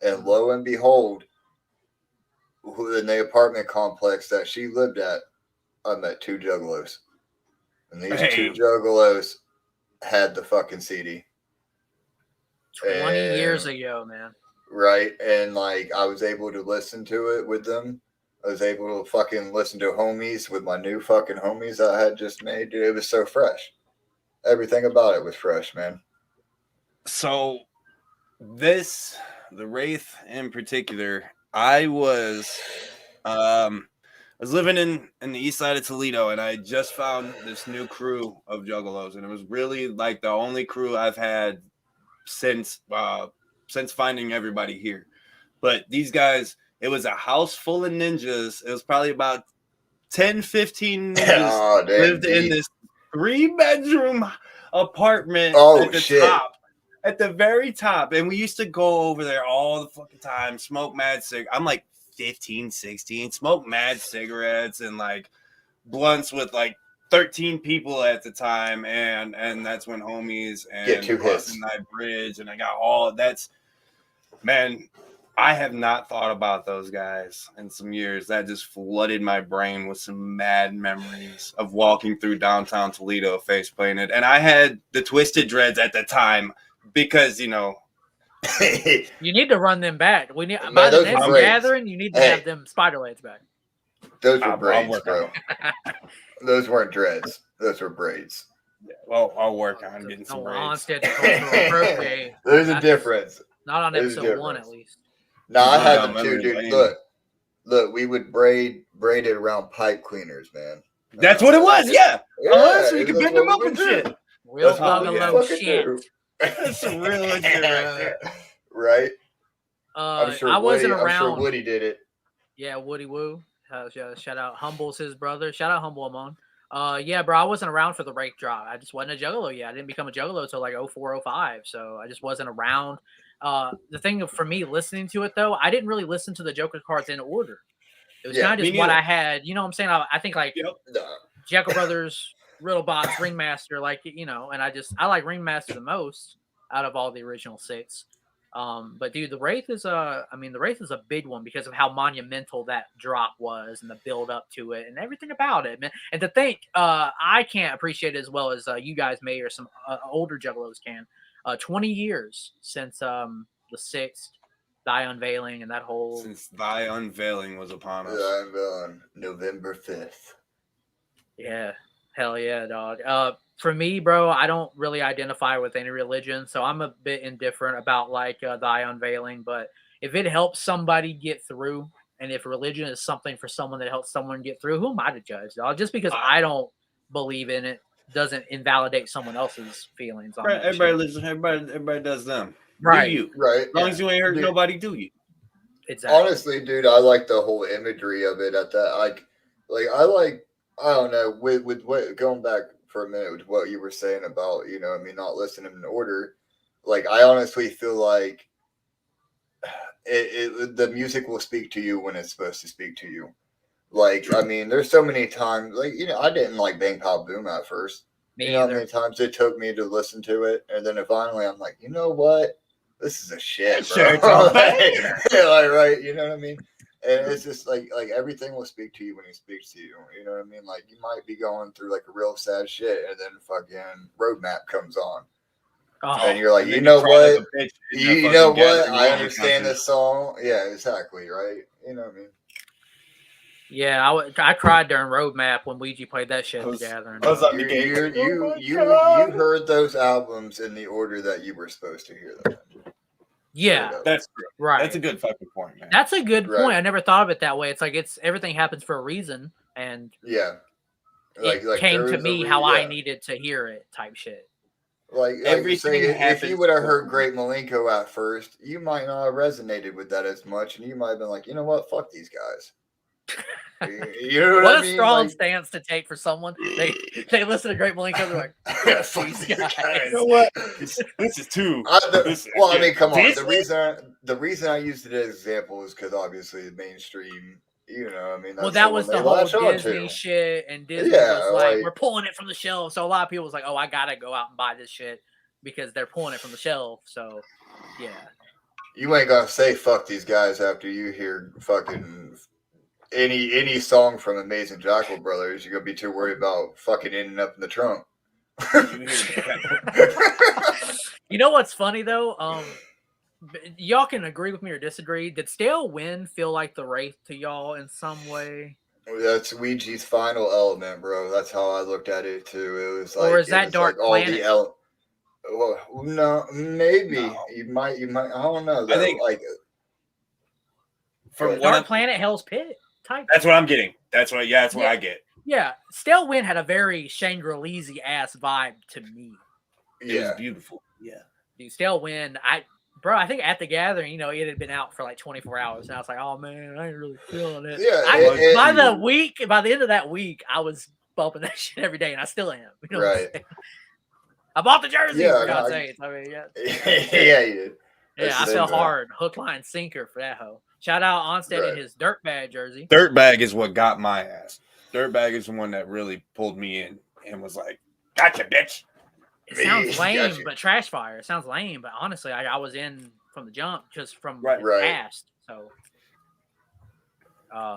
And lo and behold, in the apartment complex that she lived at, I met 2 juggalos. And these Hey. 2 juggalos had the fucking CD. 20 years And- ago, man. Right. And like I was able to listen to it with them. I was able to fucking listen to homies with my new fucking homies that I had just made. Dude, it was so fresh. Everything about it was fresh, man. So the Wraith in particular, I was living in the east side of Toledo, and I just found this new crew of juggalos, and it was really like the only crew I've had since finding everybody here. But these guys, it was a house full of ninjas. It was probably about 10, 15 ninjas Oh, damn, lived in deep. this 3-bedroom apartment Oh, at the shit. top. At the very top. And we used to go over there all the fucking time, smoke mad I'm like 15, 16, smoke mad cigarettes and like blunts with like 13 people at the time. And that's when homies and Get 2 hits. Crossing Night Bridge. And I got all that's, man, I have not thought about those guys in some years. That just flooded my brain with some mad memories of walking through downtown Toledo face painted. And I had the twisted dreads at the time because, you know, You need to run them back. We need Man, by the those next were braids. gathering. You need to Hey. have them spider legs back. Those were I'll braids, work bro. Those weren't dreads. Those were braids. well, I'll work on getting some No, braids. Onsted cultural appropriate. There's a That's- difference. Not on There's a episode 1, at difference. least. No, I No, had them no, too, memory dude. lane. Look, Look, we would braid it around pipe cleaners, man. That's what it was. Yeah. So you can that's bend what them we up would and do. shit. Real That's what we would Thuggalo fucking shit. do. That's some real shit right there. Right? I'm sure I wasn't Woody, I'm sure around. Woody did it. Yeah, Woody Woo. Shout out Humble's his brother. Shout out Humble Amon. Yeah, bro, I wasn't around for the Wraith drop. I just wasn't a Juggalo yet. I didn't become a Juggalo until like 04, 05. So I just wasn't around. The thing for me listening to it though, I didn't really listen to the Joker cards in order. It was kind of just what I had. You know what I'm saying? I think like Jekyll Brothers, Riddlebox, Ringmaster, like, you know, and I like Ringmaster the most out of all the original 6. But dude, the Wraith is a big one because of how monumental that drop was and the build up to it and everything about it, man. And to think, I can't appreciate it as well as you guys may or some older Juggalos can. 20 years since the 6th, Thy Unveiling, and that whole. Since Thy Unveiling was upon us. Thy Unveiling, November 5th. Yeah, hell yeah, dog. For me, bro, I don't really identify with any religion, so I'm a bit indifferent about like Thy Unveiling. But if it helps somebody get through, and if religion is something for someone that helps someone get through, who am I to judge, dog? Just because I don't believe in it doesn't invalidate someone else's feelings. On Right, everybody listens. Everybody does them. Right. Do you? Right. As long as you ain't hurt nobody, do you? Exactly. Honestly, dude, I like the whole imagery of it at that. I don't know, with what, going back for a minute with what you were saying about, you know, I mean, not listening in order. Like, I honestly feel like the music will speak to you when it's supposed to speak to you. Like, I mean, there's so many times, like, you know, I didn't like Bang Pop Boom at first. You know how many times it took me to listen to it, and then finally I'm like, you know what? This is a shit, bro. Like, right? You know what I mean? And it's just like everything will speak to you when he speaks to you. You know what I mean? Like, you might be going through like a real sad shit, and then fucking Roadmap comes on, and you're like, you know what? You know what? I understand this song. Yeah, exactly. Right? You know what I mean? Yeah, I cried during Roadmap when Ouija played that shit at the gathering. You heard those albums in the order that you were supposed to hear them. Yeah, that's true. Right. That's a good fucking point, man. That's a good point. I never thought of it that way. It's like everything happens for a reason, and it came to me how I needed to hear it, type shit. Like everything. If you would have heard Great Malenko at first, you might not have resonated with that as much, and you might have been like, you know what, fuck these guys. You know what I mean? A strong stance to take for someone. They listen to Great Malenko, they're like, fuck these guys. You know what? This is too. I mean, come on. The reason I used it as an example is because obviously the mainstream. You know, I mean, that's that was the whole Disney shit, and Disney was like, we're pulling it from the shelf. So a lot of people was like, oh, I gotta go out and buy this shit because they're pulling it from the shelf. So, yeah. You ain't gonna say fuck these guys after you hear fucking any song from Amazing Jackal Brothers. You're gonna be too worried about fucking ending up in the trunk. You know what's funny though? Y'all can agree with me or disagree. Did Stale Wind feel like the Wraith to y'all in some way? That's Ouija's final element, bro. That's how I looked at it too. It was like, or is that Dark Planet? Well, no, maybe you might. I don't know. I think like from Dark Planet, Hell's Pit type. That's what I'm getting. That's what I get. Yeah, Stale Wind had a very Shangri-La ass vibe to me. It was beautiful. Yeah, dude, Stale Wind. I think at the gathering, you know, it had been out for like 24 hours, and I was like, "Oh man, I ain't really feeling it." Yeah, by the end of that week, I was bumping that shit every day, and I still am. You know right. I bought the jersey. Yeah, for God's sake. I mean, yeah, yeah, you did. Yeah, I fell hard, hook, line, sinker for that hoe. Shout out Onsted and his Dirtbag jersey. Dirtbag is what got my ass. Dirtbag is the one that really pulled me in and was like, "Gotcha, bitch." It sounds lame, but trash fire. It sounds lame, but honestly, I was in from the jump, just from the past. So,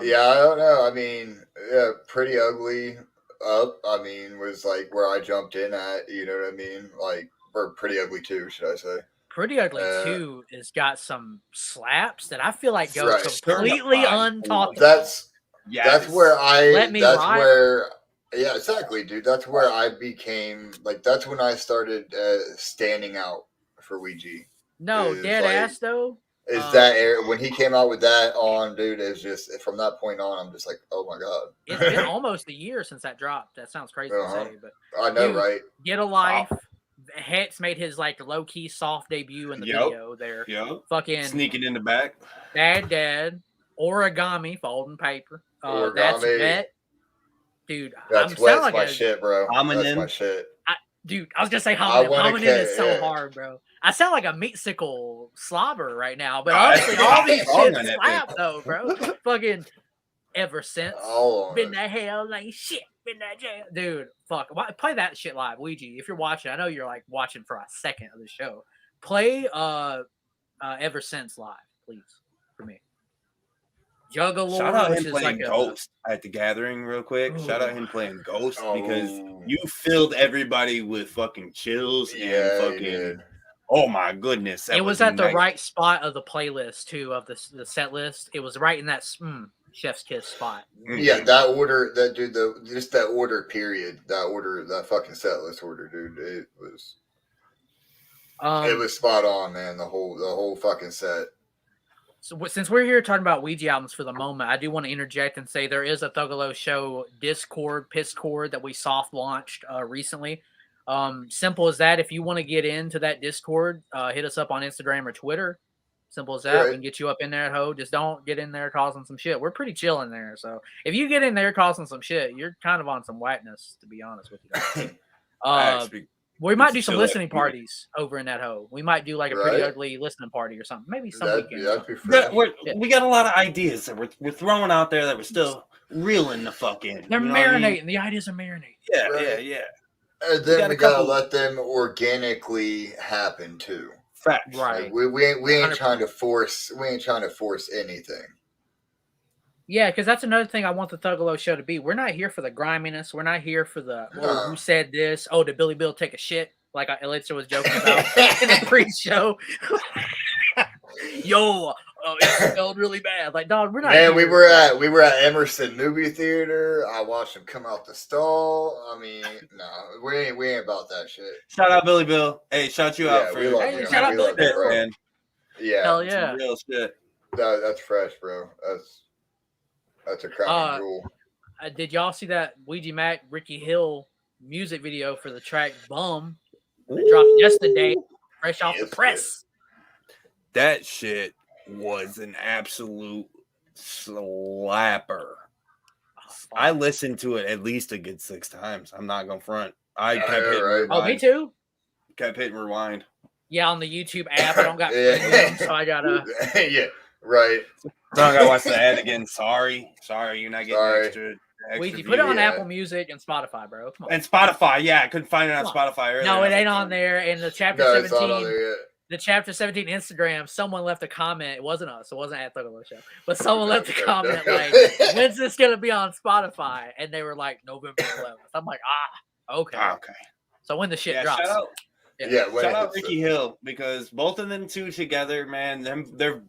yeah, I don't know. I mean, yeah, Pretty Ugly Up. I mean, was like where I jumped in at. You know what I mean? Like, or Pretty Ugly 2, should I say? Pretty Ugly 2 has got some slaps that I feel like go completely untalked. That's where Yeah, exactly, dude. That's where I became like. That's when I started standing out for Ouija. No, dead ass though. Is that era when he came out with that on, dude? Is just from that point on, I'm just like, oh my god. It's been almost a year since that dropped. That sounds crazy to say, but I know, dude, right? Get a Life. Hexxx made his like low key soft debut in the video there. Yep. Fucking Sneaking in the back. Bad Dad, Origami, folding paper. Origami. That's Wet. Dude, That's sound Wet's my shit, bro. That's my shit. Dude, I was gonna say homonym. Homonym is so yeah. hard, bro. I sound like a meatsicle slobber right now, but honestly, all these shit slap though, bro. Fucking Ever Since. Been that hell like shit. Been that jail. Dude, fuck. Play that shit live, Ouija. If you're watching, I know you're like watching for a second of the show. Play Ever Since live, please, for me. Juggalo. Shout out him playing Ghost at the gathering real quick. Ooh. Shout out him playing Ghost because you filled everybody with fucking chills and fucking. Oh my goodness! It was at the right spot of the playlist too of the set list. It was right in that chef's kiss spot. Yeah, that order, that dude, just that order period, that fucking set list order, dude. It was spot on, man. The whole fucking set. So since we're here talking about Ouija albums for the moment, I do want to interject and say there is a Thuggalo Show Discord, that we soft launched recently. Simple as that. If you want to get into that Discord, hit us up on Instagram or Twitter. Simple as that. Right. We can get you up in there, ho. Just don't get in there causing some shit. We're pretty chill in there. So if you get in there causing some shit, you're kind of on some whackness, to be honest with you guys. We might do some listening parties over in that hoe. We might do like a pretty ugly listening party or something. Maybe some weekend. We got a lot of ideas that we're throwing out there that we're still reeling the fuck in. They're marinating. The ideas are marinating. Yeah. And then we gotta let them organically happen too. Fact. Right. Like we ain't trying to force anything. Yeah, because that's another thing I want the Thuggalo Show to be. We're not here for the griminess. We're not here for the who said this. Oh, did Billy Bill take a shit? Like Elixir was joking about in the pre-show. Yo, it smelled really bad. Like, dog, we're not. Man, we were at Emerson movie theater. I watched him come out the stall. I mean, no, we ain't about that shit. Shout out Billy Bill. Hey, shout you out for shout out Billy Bill, man. Yeah, hell yeah, some real shit. That's fresh, bro. That's a crowning jewel. Did y'all see that Ouija Macc Ricky Hil music video for the track Bum that dropped yesterday, fresh off the press? That shit was an absolute slapper. I listened to it at least a good 6 times. I'm not gonna front. I kept hitting rewind. Oh, me too. Kept hitting rewind. Yeah, on the YouTube app. I don't got premium, so I gotta. Yeah, right. So I gotta watch the ad again. Sorry, you're not getting extra Ouija, put it on Apple Music and Spotify, bro. Come on. And Spotify, yeah, I couldn't find it on Spotify earlier. No, it ain't on there. In the chapter 17. The chapter 17 Instagram, someone left a comment. It wasn't us. It wasn't at Thuggalo Show. But someone left a comment like, when's this going to be on Spotify? And they were like, November 11th. I'm like, okay. Okay. So when the shit drops. Shout out Ricky Hil, because both of them two together, man, their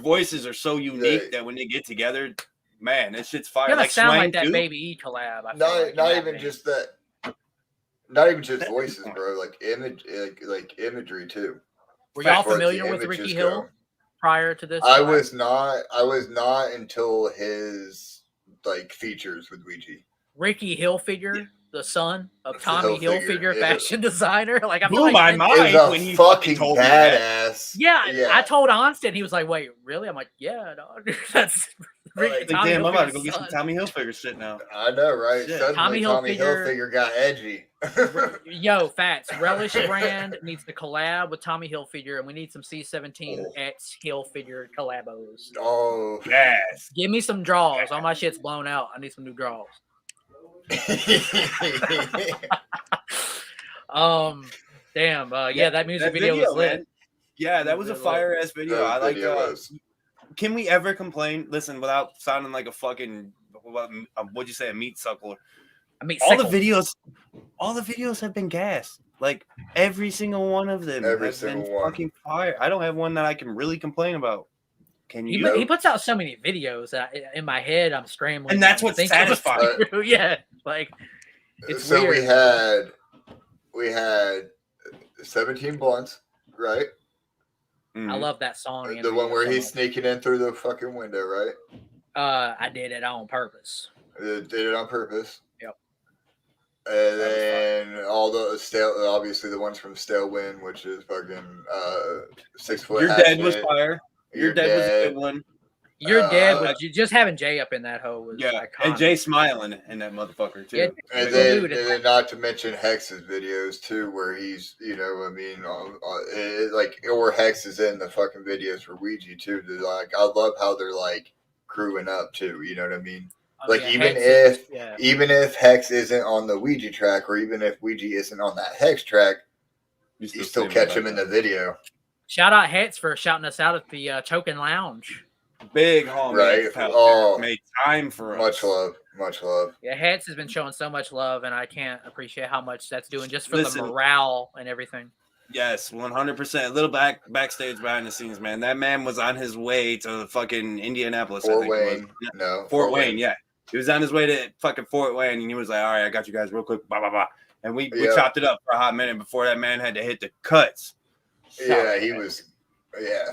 voices are so unique that when they get together, man, this shit's fire. Like sound like that Baby E collab. Not even just that. Not even just voices, bro. Like imagery too. Were y'all familiar with Ricky Hil prior to this? I was not until his like features with Ouija. Ricky Hilfiger, the son of Tommy Hilfiger, fashion designer. Like I blew my mind when he fucking told me that. Yeah, I told Onsted. He was like, "Wait, really?" I'm like, "Yeah, dog. That's." Like, damn, I'm about to go get some Tommy Hilfiger shit now. I know, right? Tommy Hilfiger got edgy. Yo, facts. Relish brand needs to collab with Tommy Hilfiger, and we need some C17 X Hilfiger collabos. Oh, yes. Give me some draws. All my shit's blown out. I need some new draws. Damn. Yeah, that music video was lit. Man. Yeah, that was a fire ass video. I like. Can we ever complain? Listen, without sounding like a fucking what'd you say, a meat suckler? All the videos have been gas. Like every single one of them has been fucking fire. I don't have one that I can really complain about. Can you? He puts out so many videos that in my head I'm scrambling. And that's what's satisfying. Yeah, like it's so weird. we had 17 blunts, right? I love that song. and The one video where so he's much. sneaking in through the fucking window, right? I did it on purpose. Did it on purpose. Yep. And then all the stale, obviously the ones from Stale Wind, which is fucking 6 foot. Your Dead was fire. Your You're Dead was a Dead. good one. You're dead, I- but just having Jay up in that hoe was Yeah, iconic. and Jay smiling in that motherfucker too. Yeah, And Dude, then, it's and then not to mention Hexx's videos too, where he's, you know, I mean, like, or Hexx is in the fucking videos for Ouija too. They're like, I love how they're like crewing up too. You know what I mean? Oh, Like yeah, even Hexx if yeah. even if Hexx isn't on the Ouija track, or even if Ouija isn't on that Hexx track, you still catch him in the video. Shout out Hexx for shouting us out at the Choking Lounge. Big homie. Right. Out Oh. there. Made time for us. Much love, much love. Yeah, Hexx has been showing so much love, and I can't appreciate how much that's doing just for the Listen. morale and everything. Yes, 100%. A little backstage behind the scenes, man. That man was on his way to fucking Indianapolis. Fort I think it Wayne, was. no, Fort Wayne, yeah. He was on his way to fucking Fort Wayne, and he was like, all right, I got you guys real quick, blah, blah, blah. And we Yeah. chopped it up for a hot minute before that man had to hit the cuts. Yeah, he was. Yeah,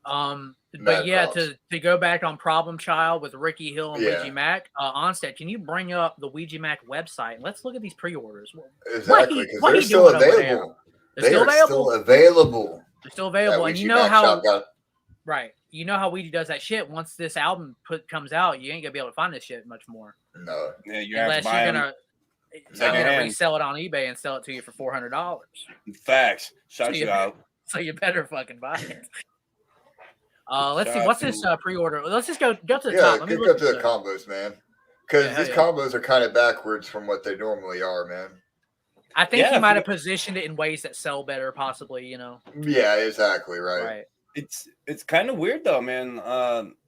But Mad yeah, props. to go back on Problem Child with Ricky Hill and Yeah. Ouija Macc, Onsted, can you bring up the Ouija Macc website? Let's look at these pre-orders. exactly. Because what they're he still doing over there? available. They're They still are available. still available. They're still available, That and you Ouija know Macc how shop got- right. You know how Ouija does that shit. Once this album comes out, you ain't gonna be able to find this shit much more no. Yeah, you have unless to you're buy gonna. I'm gonna secondhand. resell it on eBay and sell it to you for $400. Facts. Shout So you you- out. So you better fucking buy it. Let's see. Shout What's out this to- pre-order? Let's just go to the Yeah, top. Let me go look to the at combos, man. Because Yeah, these yeah. combos are kind of backwards from what they normally are, man. I think Yeah, he I might have think- positioned it in ways that sell better, possibly. You know, Yeah, exactly right. right? It's kind of weird though, man.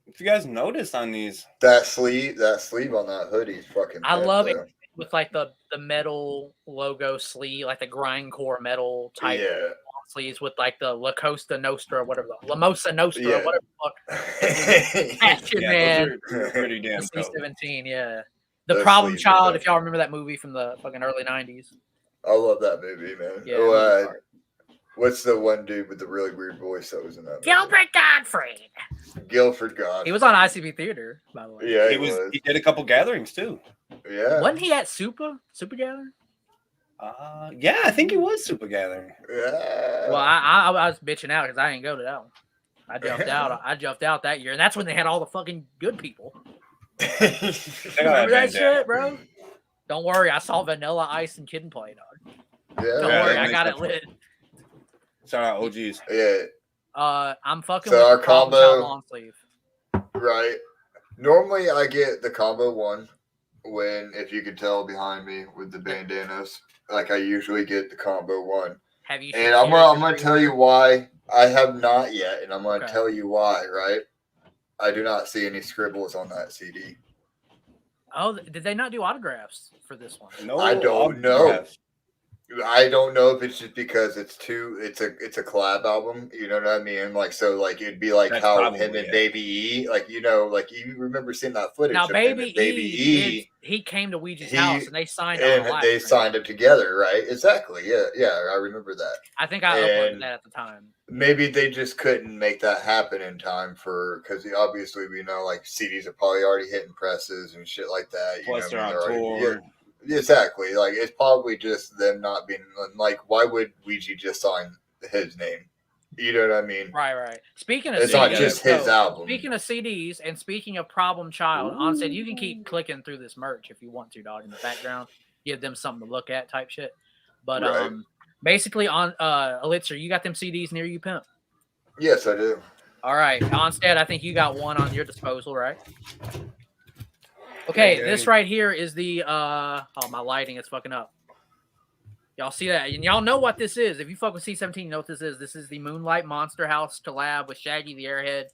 If you guys noticed on these, That sleeve on that hoodie is fucking. I tight, love though. it with like the metal logo sleeve, like the grindcore metal type Yeah. sleeves with like the La Costa Nostra, whatever, the La Mosa Nostra, Yeah. whatever. the fuck. Action yeah, Man, those are pretty damn the dope. C-17, yeah. The Those Problem sleeves are Child, dope. if y'all remember that movie from the fucking early 90s. I love that movie, man. Yeah, Oh, that movie's fire. what's the one dude with the really weird voice that was in that movie? Gilbert Gottfried. Guilford God. He was on ICB Theater, by the way. Yeah, He did a couple gatherings too. Yeah. Wasn't he at Super Gather? Yeah, I think he was Super Gathering. Yeah. Well, I was bitching out because I didn't go to that one. I jumped out. I jumped out that year, and that's when they had all the fucking good people. Remember that shit, bro? Don't worry, I saw Vanilla Ice and Kid and Play, dog. Don't Yeah. worry, that I makes got it sense. lit. Shout out OGs. Yeah. I'm fucking So with our the Problem combo- Child long sleeve. Right. Normally, I get the combo one if you can tell behind me with the bandanas. Like I usually get the combo one, Have you? and I'm gonna tell you why. I have not yet, and I'm gonna Okay. tell you why. Right. I do not see any scribbles on that CD. Oh, did they not do autographs for this one? No, I don't know. autographs. I don't know if it's just because it's a collab album, you know what I mean? Like so like it'd be like That's how probably him and it. Baby E, like like you remember seeing that footage Now, of him Baby and Baby E, he came to Ouija's He- house and they signed on a and live they stream. signed it together, right? Exactly. Yeah, I remember that. I think I uploaded and- that at the time. Maybe they just couldn't make that happen in time because obviously we know like CDs are probably already hitting presses and shit like that. Plus know they're what on I mean? tour. Yeah, exactly. Like it's probably just them not being like, why would Ouija just sign his name? You know what I mean? Right. Speaking of It's CDs, not just his so, album. Speaking of CDs and speaking of Problem Child, Onsted, you can keep clicking through this merch if you want to, dog, in the background. Give them something to look at type shit. But Right. basically on Elixir, you got them CDs near you, pimp. Yes, I do. All right. Onsted, I think you got one on your disposal, right? Okay, Yeah, this right here is the oh, my lighting is fucking up. Y'all see that? And y'all know what this is. If you fuck with C-17, you know what this is. This is the Moonlight Monster House collab with Shaggy the Airhead,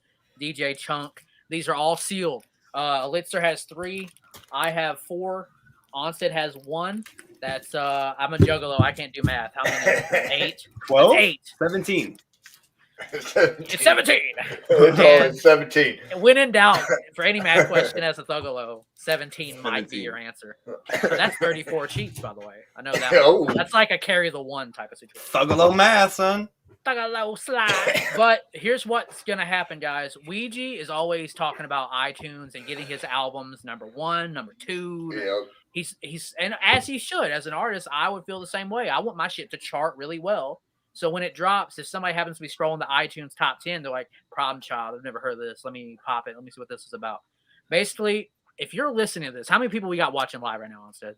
DJ Chunk. These are all sealed. Elixir has 3. I have 4. Onsted has 1. That's I'm a juggalo. I can't do math. How many? 8. 12? 8. 17. It's 17. It's always 17. When in doubt, for any math question as a Thuggalo, 17 might be 17. your answer. So that's 34 cheats, by the way. I know that. Oh. That's like a carry the one type of situation. Thuggalo math, son. Thuggalo slide. But here's what's gonna happen, guys. Ouija is always talking about iTunes and getting his albums number 1, number 2. Yep. He's and as he should. As an artist, I would feel the same way. I want my shit to chart really well. So when it drops, if somebody happens to be scrolling the iTunes top 10, they're like, Problem Child, I've never heard of this. Let me pop it. Let me see what this is about. Basically, if you're listening to this, how many people we got watching live right now, Onsted?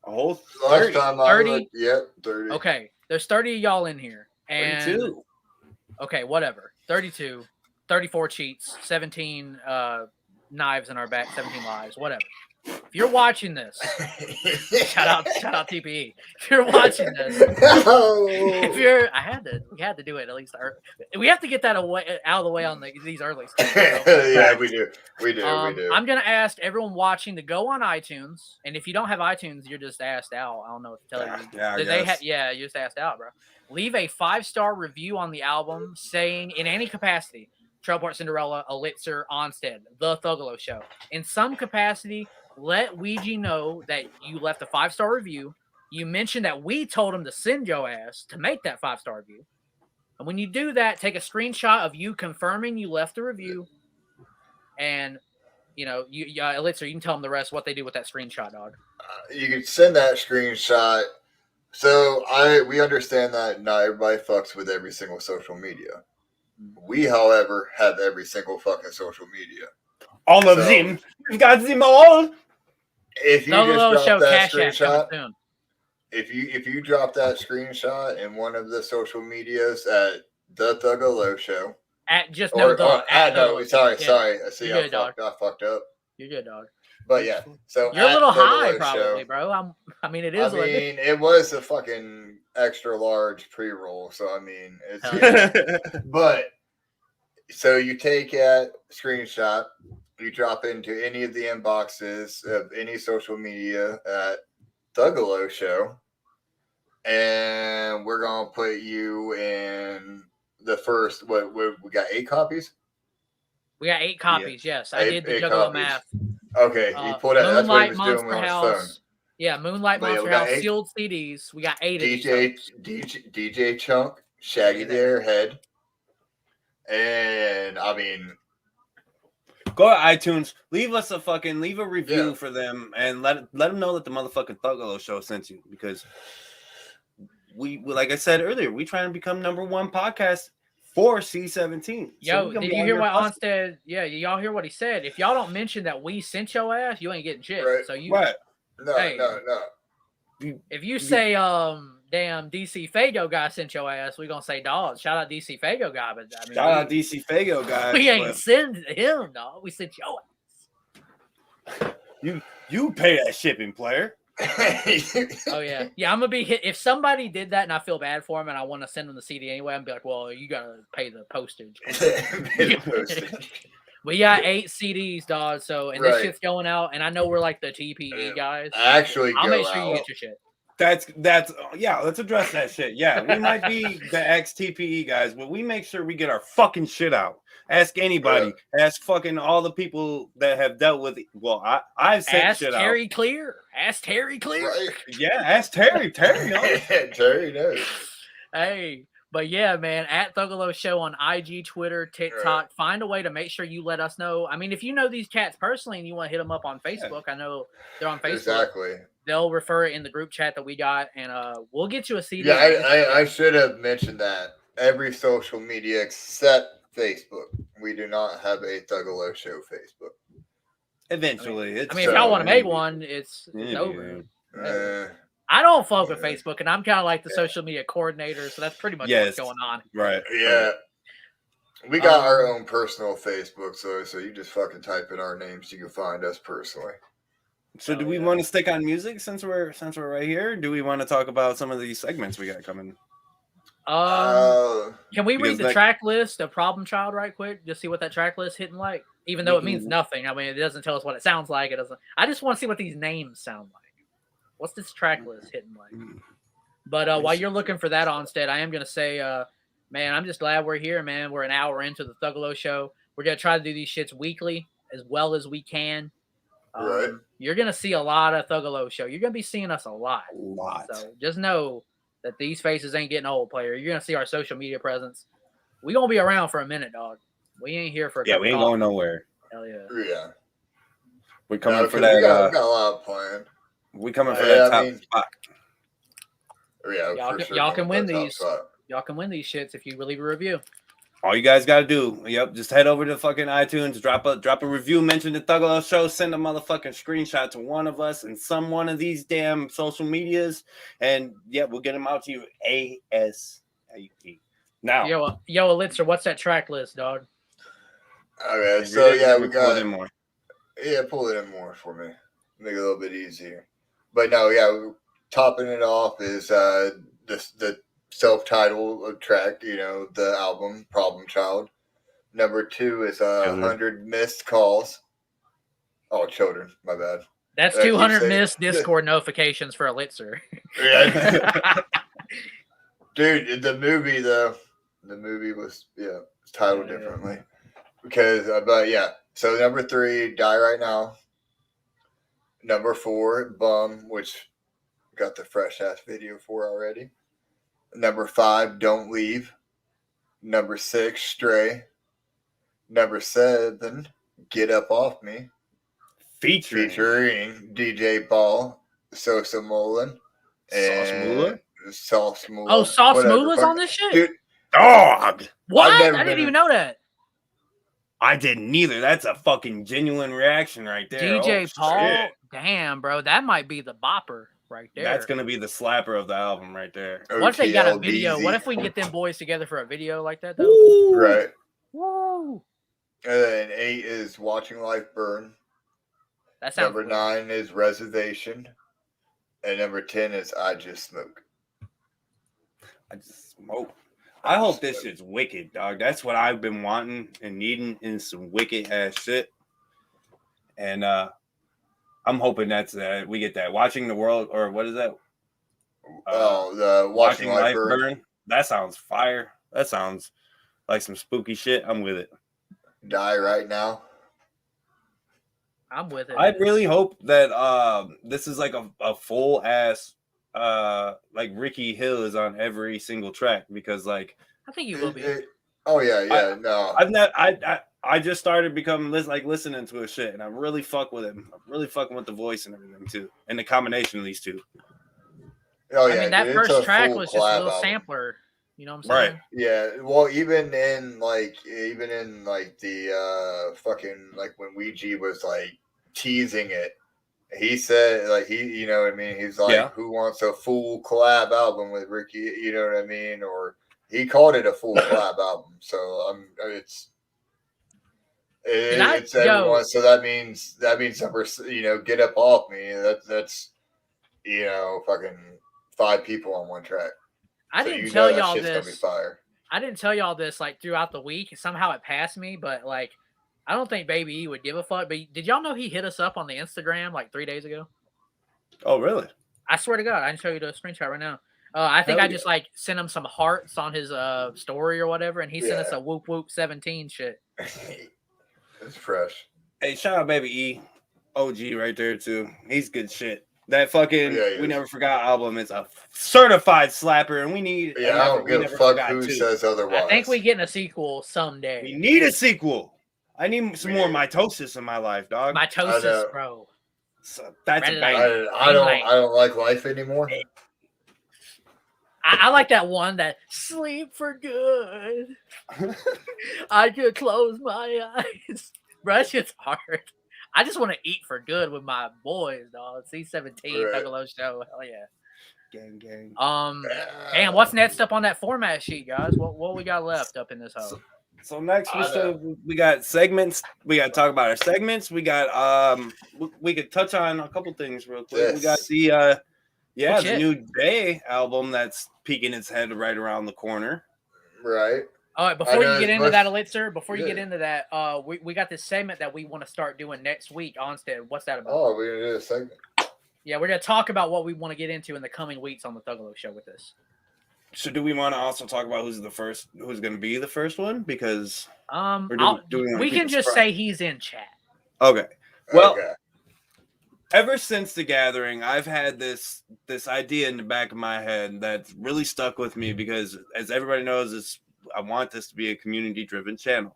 A whole Last 30. time I 30? looked, yep, 30. Okay, there's 30 of y'all in here. And 32. okay, whatever. 32, 34 cheats, 17 knives in our back, 17 lives, whatever. If you're watching this, shout out TPE. If you're watching this, if you're, we had to do it at least. We have to get that away out of the way on these early stuff. Yeah, we do. We do. I'm gonna ask everyone watching to go on iTunes, and if you don't have iTunes, you're just asked out. I don't know what to tell you. Yeah, You're just asked out, bro. Leave a 5-star review on the album, saying in any capacity, Trailport Cinderella, Elixir, Onsted, The Thuggalo Show. In some capacity, let Ouija know that you left a 5-star review. You mentioned that we told him to send your ass to make that 5-star review. And when you do that, take a screenshot of you confirming you left the review. And, Elixir, you can tell them the rest what they do with that screenshot, dog. You can send that screenshot. So we understand that not everybody fucks with every single social media. We, however, have every single fucking social media. All of them. We've got them all. If you Thuggalo just Show drop that Cash App screenshot, coming soon. if you drop that screenshot in one of the social medias at the Thuggalo Show, At just sorry. Yeah. I see. You're good, I fucked up. You're good, dog. But yeah, so You're a little high, Thuggalo probably, Show, bro. It is. it was a fucking extra large pre-roll, so I mean, it's Hell yeah. but so you take a screenshot, you drop into any of the inboxes of any social media at Thuggalo Show, and we're gonna put you in the first. What we got 8 copies? We got 8 copies. Yes, I did the 8 Juggalo copies. math. Okay, you pulled out. That's what he Moonlight was doing Monster on his House. phone. Yeah, Moonlight But yeah, Monster we got House 8. sealed CDs. We got 8 of these. DJ Chunk, Shaggy the Airhead, and I mean, go to iTunes, leave a review for them, and let them know that the motherfucking Thuggalo Show sent you, because we like I said earlier, we trying to become #1 podcast for C17. Yo, did you hear what Onsted? Yeah, y'all hear what he said? If y'all don't mention that we sent your ass, you ain't getting shit. Right. So you, What? No. if you say damn DC Fago guy sent your ass, we gonna say dog. Shout out DC Fago guy, but I mean, Shout out DC Fago guys. we ain't send him, dog. We sent your ass. You pay that shipping, player. Oh yeah, I'm gonna be hit if somebody did that and I feel bad for him and I want to send them the CD anyway. I'm be like, well, you gotta pay the postage. We got 8 CDs, dog. So this shit's going out, and I know we're like the TPE guys. I'll make sure you get your shit. That's yeah. Let's address that shit. Yeah, we might be the ex-TPE guys, but we make sure we get our fucking shit out. Ask anybody. Ask fucking all the people that have dealt with it. Well, I've sent ask shit Terry out. Clear. Ask Terry Clear. Right. Yeah, ask Terry. Terry knows. Terry knows. Hey, but yeah, man, at Thuggalo Show on IG, Twitter, TikTok, find a way to make sure you let us know. I mean, if you know these cats personally and you want to hit them up on Facebook, I know they're on Facebook. Exactly. They'll refer it in the group chat that we got, and we'll get you a CD. Yeah, I should have mentioned that. Every social media except Facebook. We do not have a Thuggalo Show Facebook. Eventually, if y'all want to make one, it's over. I don't fuck with Facebook, and I'm kind of like the social media coordinator, so that's pretty much what's going on. Right. Yeah. We got our own personal Facebook, so you just fucking type in our names, you can find us personally. So do we want to stick on music since we're right here? Or do we want to talk about some of these segments we got coming? Can we read the track list of Problem Child right quick? Just see what that track list hitting like, even though it means nothing. I mean, it doesn't tell us what it sounds like. It doesn't. I just want to see what these names sound like. What's this track list hitting like? But while you're looking for that, Onsted, I am gonna say, man, I'm just glad we're here, man. We're an hour into the Thuggalo Show. We're gonna try to do these shits weekly as well as we can. You're gonna see a lot of Thuggalo Show. You're gonna be seeing us a lot. So just know that these faces ain't getting old, player. You're gonna see our social media presence. We gonna be around for a minute, dog. We ain't here for a Yeah, we ain't going nowhere. Hell yeah. Yeah. We're coming for We that. got a lot planned. We coming for Yeah, that top spot. Yeah, Y'all for can, sure. y'all can win Top these. spot. Y'all can win these shits if you leave a review. All you guys gotta do, just head over to fucking iTunes, drop a review, mention the Thuggalo Show, send a motherfucking screenshot to one of us in some one of these damn social medias, and we'll get them out to you ASAP. Now, yo, Elixir, what's that track list, dog? Okay, so yeah, we pull it got in more. Yeah, pull it in more for me, make it a little bit easier. But no, yeah, topping it off is the self-titled track, the album Problem Child. Number 2 is 100 Missed Calls. Oh, Children, my bad. That's 200 missed Discord notifications for Elixir. Yeah. Dude, the movie was titled differently. Because so number 3, Die Right Now. Number 4, Bum, which got the fresh ass video for already. Number 5, Don't Leave. Number 6, Stray. Number 7, Get Up Off Me. Featuring DJ Ball, Sosa Mullen, and Sauce Moolah. Oh, Sauce Moolah's on this shit? Dude, dog! What? I didn't even know that. I didn't either. That's a fucking genuine reaction right there. DJ Paul? Damn, bro. That might be the bopper right there. That's going to be the slapper of the album right there. What if they got a video? What if we get them boys together for a video like that, though? Woo! Right. Woo! And then 8 is Watching Life Burn. That sounds Number 9 is Reservation. And number 10 is I Just Smoke. I just smoke. I hope this shit's wicked, dog. That's what I've been wanting and needing in some wicked ass shit. And I'm hoping that's we get that. Watching the World, or what is that? The Watching Life Burn. That sounds fire. That sounds like some spooky shit. I'm with it. Die Right Now. I'm with it. I really hope that this is like a full ass like Ricky Hil is on every single track, because like I think you will be. I just started becoming listening to his shit, and I really fuck with him. I'm really fucking with the voice and everything too, and the combination of these two. Oh yeah, I mean, that first track was just a little sampler. You know what I'm saying? Right. Yeah. Well, even in the fucking like when Ouija was like teasing it, he said like you know what I mean? He's like, who wants a full collab album with Ricky? You know what I mean? Or he called it a full collab album. So it's everyone. So that means number, Get Up Off Me. That's fucking 5 people on one track. I didn't tell y'all this. I didn't tell y'all this like throughout the week. Somehow it passed me, but like I don't think Baby E would give a fuck. But did y'all know he hit us up on the Instagram like 3 days ago? Oh, really? I swear to God, I can show you the screenshot right now. I think I just like sent him some hearts on his story or whatever, and he sent us a whoop whoop 17 shit. It's fresh. Hey, shout out Baby E, OG right there too. He's good shit. That fucking We Never Forgot album is a certified slapper, and we need. Yeah, I don't give a fuck who says otherwise. I think we getting a sequel someday. We need a sequel. I need some more mitosis in my life, dog. Mitosis, bro. So that's a bang. I don't like life anymore. I like that one that sleep for good. I could close my eyes. Bro, that shit's hard. I just want to eat for good with my boys, dog. C17, Thuggalo Show. Hell yeah. Gang, gang. Damn, what's next up on that format sheet, guys? What we got left up in this hole? So next we got segments. We got to talk about our segments. We got we could touch on a couple things real quick. Yes. We got the new Day album that's peeking its head right around the corner. Right. All right, before you get into that, Elixir, we got this segment that we want to start doing next week, Onsted. What's that about? Oh, we're going to do a segment. Yeah, we're going to talk about what we want to get into in the coming weeks on the Thuggalo Show with this. So do we want to also talk about who's going to be the first one? Because we can just say he's in chat. Okay. Well, ever since the gathering, I've had this idea in the back of my head that's really stuck with me because, as everybody knows, I want this to be a community-driven channel,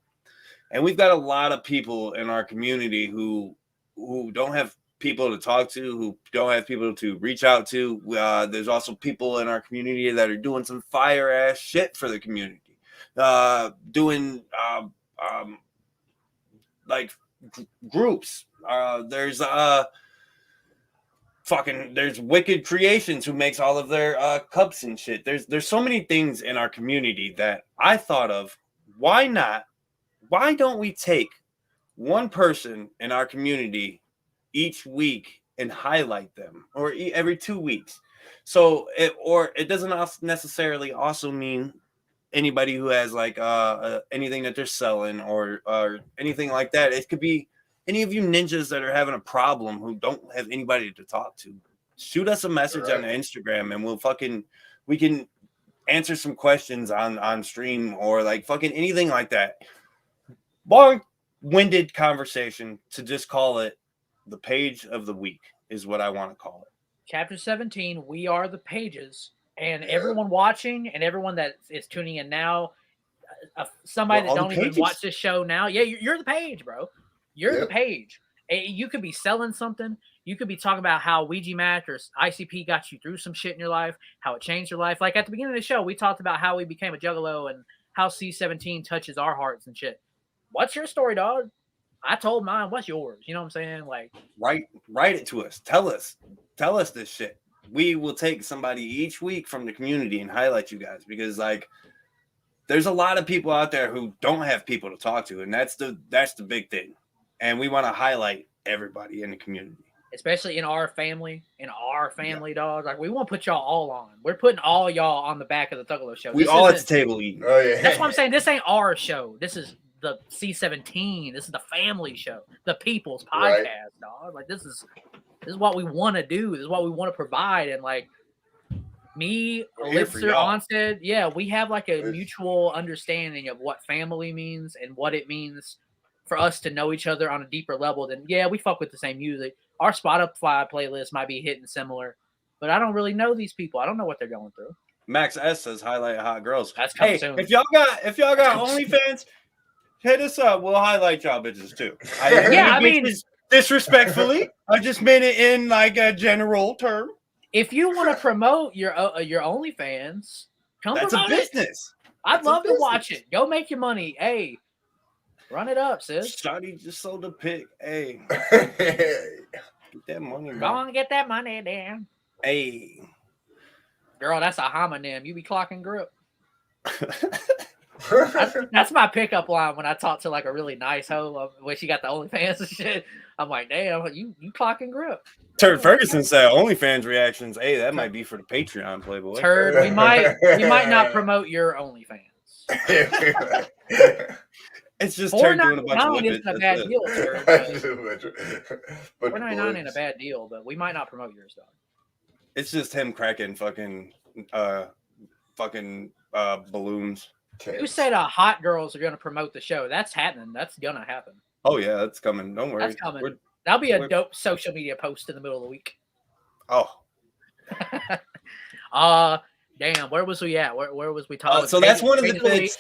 and we've got a lot of people in our community who don't have people to talk to, who don't have people to reach out to. There's also people in our community that are doing some fire ass shit for the community, doing like groups. There's Wicked Creations who makes all of their cups and shit. There's so many things in our community that I thought of. Why don't we take one person in our community each week and highlight them, or every 2 weeks? So it doesn't necessarily also mean anybody who has like anything that they're selling or anything like that. It could be any of you ninjas that are having a problem who don't have anybody to talk to. Shoot us a message on Instagram and we can answer some questions on stream or like fucking anything like that. Long-winded conversation to just call it the page of the week is what I want to call it. Chapter 17, we are the pages. And everyone watching and everyone that is tuning in now, somebody that don't even watch this show now, you're the page, bro. You're the page. You could be selling something. You could be talking about how Ouija Macc or ICP got you through some shit in your life, how it changed your life. Like at the beginning of the show, we talked about how we became a juggalo and how C17 touches our hearts and shit. What's your story, dog? I told mine. What's yours? You know what I'm saying? Like, write it to us. Tell us this shit. We will take somebody each week from the community and highlight you guys, because like there's a lot of people out there who don't have people to talk to, and that's the big thing. And we want to highlight everybody in the community, especially in our family, dog. Like we want to put y'all all on. We're putting all y'all on the back of the Thuggalo Show. We all at the table eating. Oh yeah. That's what I'm saying. This ain't our show. This is the C17. This is the family show, the people's podcast, dog. Like this is what we want to do. This is what we want to provide. And like me, Elixir, Onsted, we have like a mutual understanding of what family means and what it means for us to know each other on a deeper level. Than we fuck with the same music. Our Spotify playlist might be hitting similar, but I don't really know these people. I don't know what they're going through. Max S says highlight hot girls. That's coming soon. If y'all got OnlyFans, hit us up. We'll highlight y'all bitches too. I mean, disrespectfully, I just meant it in like a general term. If you want to promote your OnlyFans, that's a business. I'd love to watch it. Go make your money. Hey, run it up, sis. Shawty just sold a pic. Hey, get that money. Go on, get that money, damn. Hey, girl, that's a homonym. You be clocking grip. That's my pickup line when I talk to like a really nice hoe when she got the OnlyFans and shit. I'm like, damn, you clocking grip. Turd Ferguson said OnlyFans reactions. Hey, that might be for the Patreon, Playboy. Turd, we might not promote your OnlyFans. It's just Turd doing a bunch of isn't a bad deal, Turd. $4.99 ain't a bad deal, but we might not promote yours, dog. It's just him cracking fucking balloons. You said hot girls are going to promote the show. That's happening. That's going to happen. Oh, yeah, that's coming. Don't worry. That's coming. That'll be a dope social media post in the middle of the week. Oh. Damn, where was we at? Where was we talking? So that's one of the bits.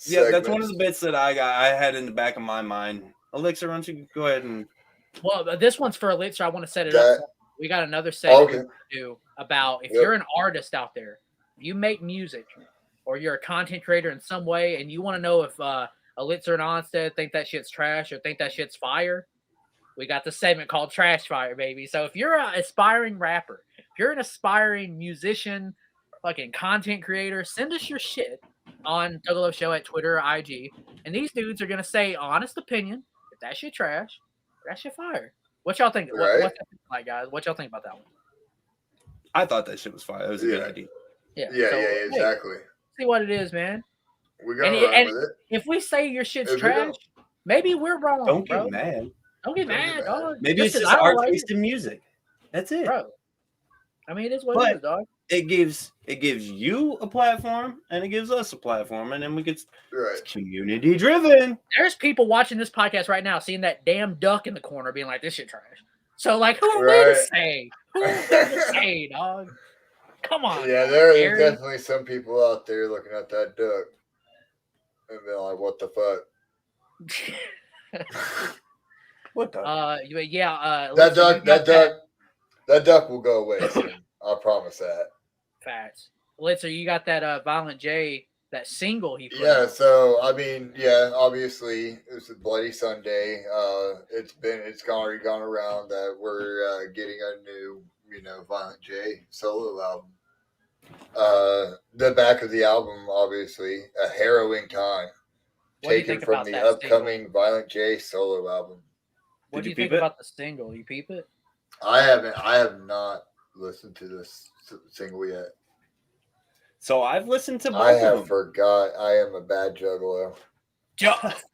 Yeah, that's one of the bits that I had in the back of my mind. Elixir, why don't you go ahead and... Well, this one's for Elixir. I want to set it up. We got another segment to do about if you're an artist out there, you make music, or you're a content creator in some way, and you want to know if Elixir and Onsted think that shit's trash or think that shit's fire, we got the segment called Trash Fire, baby. So if you're an aspiring rapper, if you're an aspiring musician, fucking content creator, send us your shit on Thuggalo Show at Twitter or IG, and these dudes are gonna say honest opinion if that shit trash, that shit fire. What y'all think? What's that like, guys? What y'all think about that one? I thought that shit was fire. It was a good idea. Yeah, exactly. See what it is, man. We're gonna run with it. If we say your shit's trash, maybe we're wrong. Don't get mad. Don't get mad, dog. Maybe it's just our taste in music. That's it, bro. I mean, it is what it is, dog. It gives you a platform, and it gives us a platform, and then we get community driven. There's people watching this podcast right now, seeing that damn duck in the corner, being like, "This shit trash." So, like, who are we to say? Who are we to say, dog? Come on. Yeah, there are Gary. definitely some people out there looking at that duck and being like, "What the fuck?" What the? That duck will go away soon. I promise that. Facts. Elixir, you got that Violent J, that single he put Yeah, out. so I mean, yeah, obviously it was a Bloody Sunday. It's already gone around that we're getting a new, Violent J solo album. The back of the album, obviously, A Harrowing Time, What do you taken think from about the that upcoming Violent J solo album. What Did do you you think peep it? about the single? You peep it? I have not listened to this single yet. So I've listened to both I of have them. forgot. I am a bad juggalo. Jeff,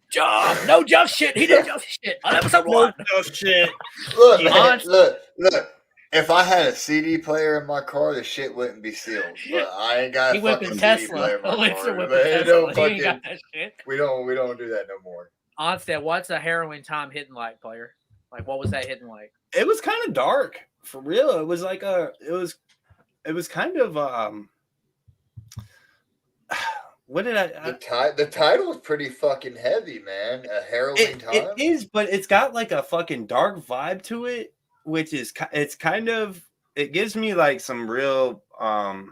no Jeff shit. He did Jeff shit on episode one. No shit. Look, Yeah. man, look. If I had a CD player in my car, the shit wouldn't be sealed. But I ain't got He a fucking whipping CD Tesla. player in my Elixir car. whipping But Tesla. He ain't got that shit. we don't do that no more. Onsted, what's a Harrowing Time hitting like, player? Like, what was that hitting like? It was kind of dark, for real. It was like it was kind of what did I The title is pretty fucking heavy, man. A Harrowing Time. It is, but it's got like a fucking dark vibe to it, which is it's kind of, it gives me like some real I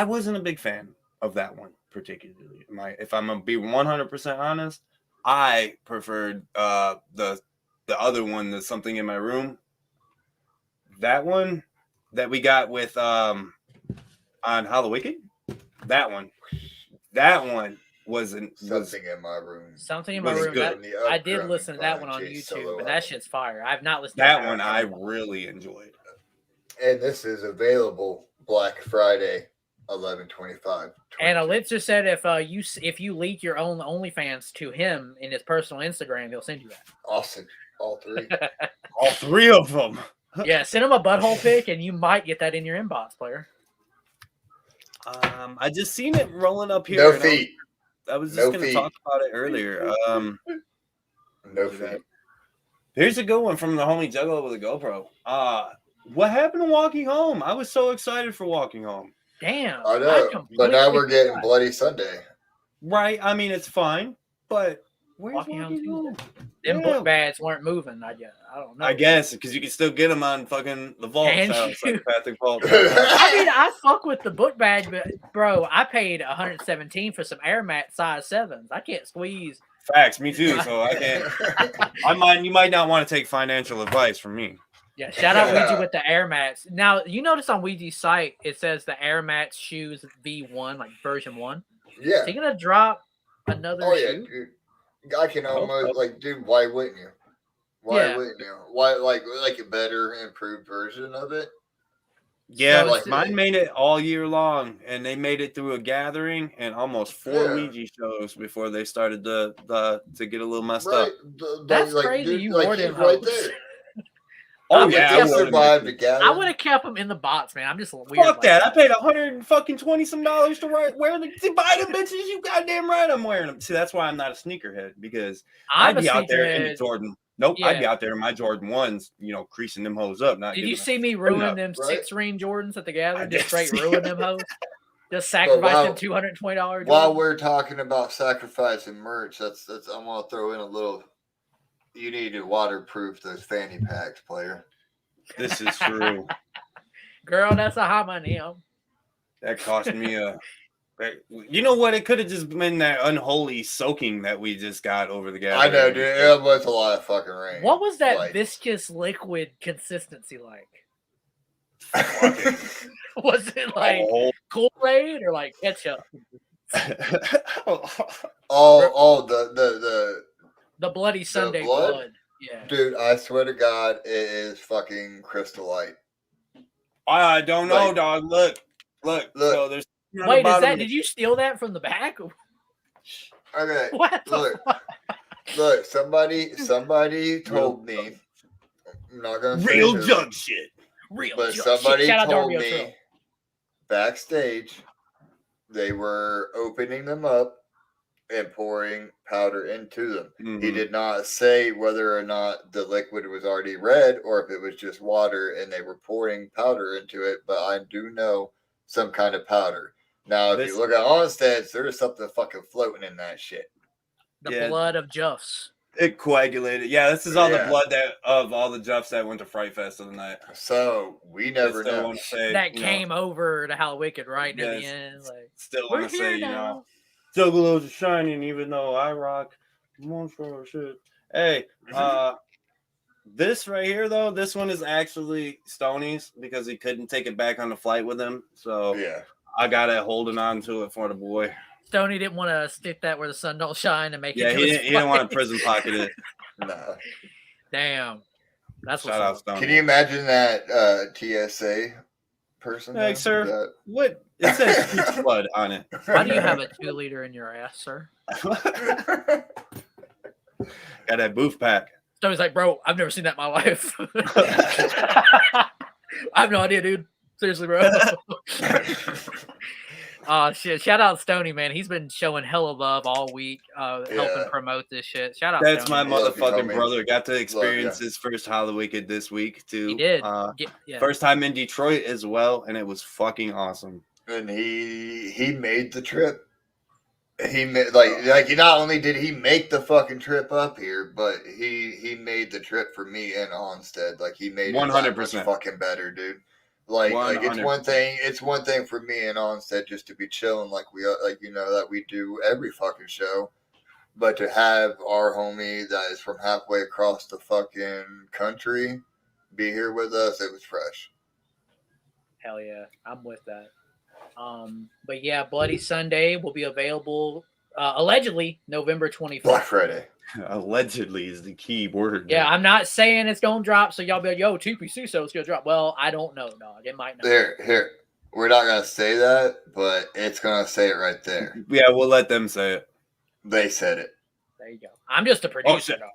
wasn't a big fan of that one particularly. If I'm gonna be 100% honest, I preferred the other one, the Something in My Room. That one that we got with on Hallowicked. That one was Something in My Room. Something in My was Room. good. I did listen to that one on Violent J YouTube, solo and that album. shit's fire. I've not listened to that one I really enjoyed. And this is available Black Friday, 11/25. And Elixir said if you leak your own OnlyFans to him in his personal Instagram, he'll send you that. Awesome. All three. All three of them. Yeah, send him a butthole pic, and you might get that in your inbox, player. I just seen it rolling up here. No and feet. I was just No going to feet. talk about it earlier. No feet. Here's a good one from the homie Juggalo with a GoPro. What happened to Walking Home? I was so excited for Walking Home. Damn. I know. But now we're getting Bloody Sunday. Right. I mean, it's fine, but where's Walking Walking Home Home? Them Yeah. book bags weren't moving. I don't know. I guess because you can still get them on fucking the vault. And Psychopathic vault. I mean, I fuck with the book bag, but bro, I paid $117 for some Air size 7s. I can't squeeze. Facts, me too. So I can't. You might not want to take financial advice from me. Yeah, shout out Ouija with the Air Mats. Now, you notice on Ouija's site, it says the Air Mats shoes V1, like version 1. Yeah. Is he going to drop another Oh, yeah, shoe? dude. I can almost, dude, why wouldn't you? Why wouldn't you? Why, like a better, improved version of it? Yeah, So like mine made it all year long, and they made it through a gathering and almost 4 Ouija shows before they started to get a little messed up. That's crazy. You wore them right hoes. there. Oh They yeah, survived together. I would have kept them in the box, man. I'm just weird. Fuck that! I paid $120 some to wear them. To buy them bitches. You goddamn right, I'm wearing them. See, that's why I'm not a sneakerhead, because I'd be out there in the Jordan. Nope, I'd be out there in my Jordan 1s, creasing them hoes up. Not Did you see me ruin them right? 6-ring Jordans at the gathering? Just did straight see ruin them hoes. Just sacrifice them $220. While we're talking about sacrificing merch, that's I'm gonna throw in a little. You need to waterproof those fanny packs, player. This is true. Girl, that's a homonym. That cost me a. You know what? It could have just been that unholy soaking that we just got over the gathering. I know, dude. It was a lot of fucking rain. What was that viscous liquid consistency like? Was it like Kool-Aid or like ketchup? The bloody Sunday blood. Yeah. Dude, I swear to God, it is fucking Crystal Light. I don't know, dog. Look. So there's. Wait, is that? Did you steal that from the back? Okay. What? Look. Somebody told me. I'm not gonna say real who, jug shit. But somebody told me backstage they were opening them up and pouring powder into them. He Mhm. did not say whether or not the liquid was already red or if it was just water and they were pouring powder into it, but I do know some kind of powder. Now, if This- you look at Onsted, there's something fucking floating in that shit. The Yeah. blood of Juffs. It coagulated. Yeah, this is all the Yeah. blood that of all the Juffs that went to Fright Fest of the night. So we never Still know. want to say That you know, came over to Hallowicked right near the Yes. end. Like, still we're want to here say, you now. know, Juggalos are shining even though I rock monster shit. Hey, this right here though, this one is actually Stoney's because he couldn't take it back on the flight with him. So Yeah. I got it holding on to it for the boy. Stoney didn't want to stick that where the sun don't shine and make Yeah, it. he didn't want to prison pocket it. No. Damn, that's what's Shout out up. Stoney. Can you imagine that TSA person? Hey, though? sir. What? It says peach blood on it. Why do you have a 2-liter in your ass, sir? Got that booth pack. Stoney's like, bro, I've never seen that in my life. I have no idea, dude. Seriously, bro. Shit. Shout out Stoney, man. He's been showing hella love all week, helping promote this shit. Shout out That's Stoney. my Love you, motherfucking homie. brother. Got to experience ya. his first Hallowicked this week too. He did. Yeah. First time in Detroit as well, and it was fucking awesome. And he made the trip. He made like not only did he make the fucking trip up here, but he made the trip for me and Onsted. Like he made it 100% 100%. fucking better, dude. Like it's 100%. one thing. It's one thing for me and Onsted just to be chilling like we that we do every fucking show, but to have our homie that is from halfway across the fucking country be here with us, it was fresh. Hell yeah. I'm with that. But yeah, Bloody Sunday will be available allegedly November 25th. Black Friday. Allegedly is the key word. Yeah, I'm not saying it's gonna drop, so y'all be like, yo, TPC, so it's gonna drop. Well, I don't know, dog. It might not. Here. We're not gonna say that, but it's gonna say it right there. Yeah, we'll let them say it. They said it. There you go. I'm just a producer, shit. dog.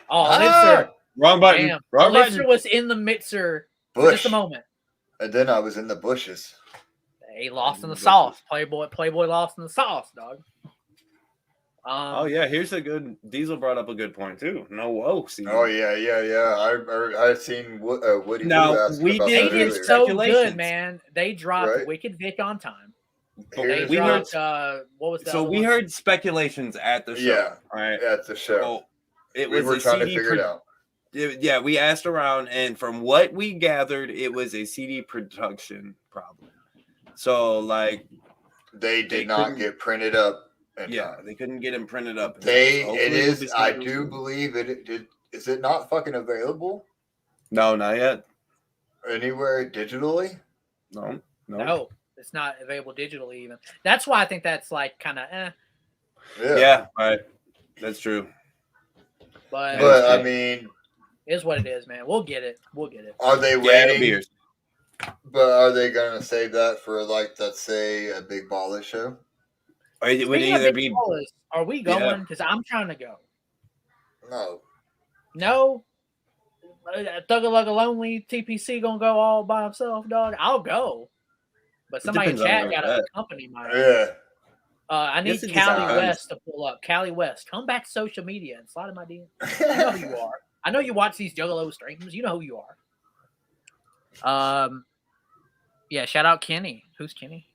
Oh, Elixir. Wrong button. Damn. Wrong Elixir button. was in the mixer for Bush. just a moment. And then I was in the bushes. He lost in the Bushes. sauce. Playboy lost in the sauce, dog. Oh yeah, here's a good. Diesel brought up a good point too. No woe. Oh yeah. I seen Woody. Now, Woo ask we about They did that did earlier. so Speculations. good, man. They dropped Right. Wicked Vic on time. They Here's- we heard- dropped what was that? So we heard speculations at the show. Yeah. All right. at the show. So it we was were a trying CD to figure it out. Yeah, we asked around, and from what we gathered, it was a CD production problem. So, like, They They did not couldn't- get printed up. In yeah, time. they couldn't get them printed up. in time. It Hopefully it'll be is. I scheduled do soon. believe it. Is it not fucking available No, not yet. anywhere digitally? No. No, it's not available digitally even. That's why I think that's like kind of Yeah, right. That's true. but But I mean, it is what it is, man. We'll get it. are they Yeah, it'll be waiting? here. But are they gonna save that for like, let's say, a big baller show? Or it would Speaking of either big be ballers, are we going? Because I'm trying to go. No. No, Thuggalo Lonely TPC gonna go all by himself, dog. I'll go, but somebody in depends on chat where got to it's accompany my. Yeah. I need Yes, it Cali depends. West to pull up. Cali West, come back to social media and slide in my DM. You know who you are. I know you watch these Juggalo streams. You know who you are. Yeah. Shout out Kenny. Who's Kenny?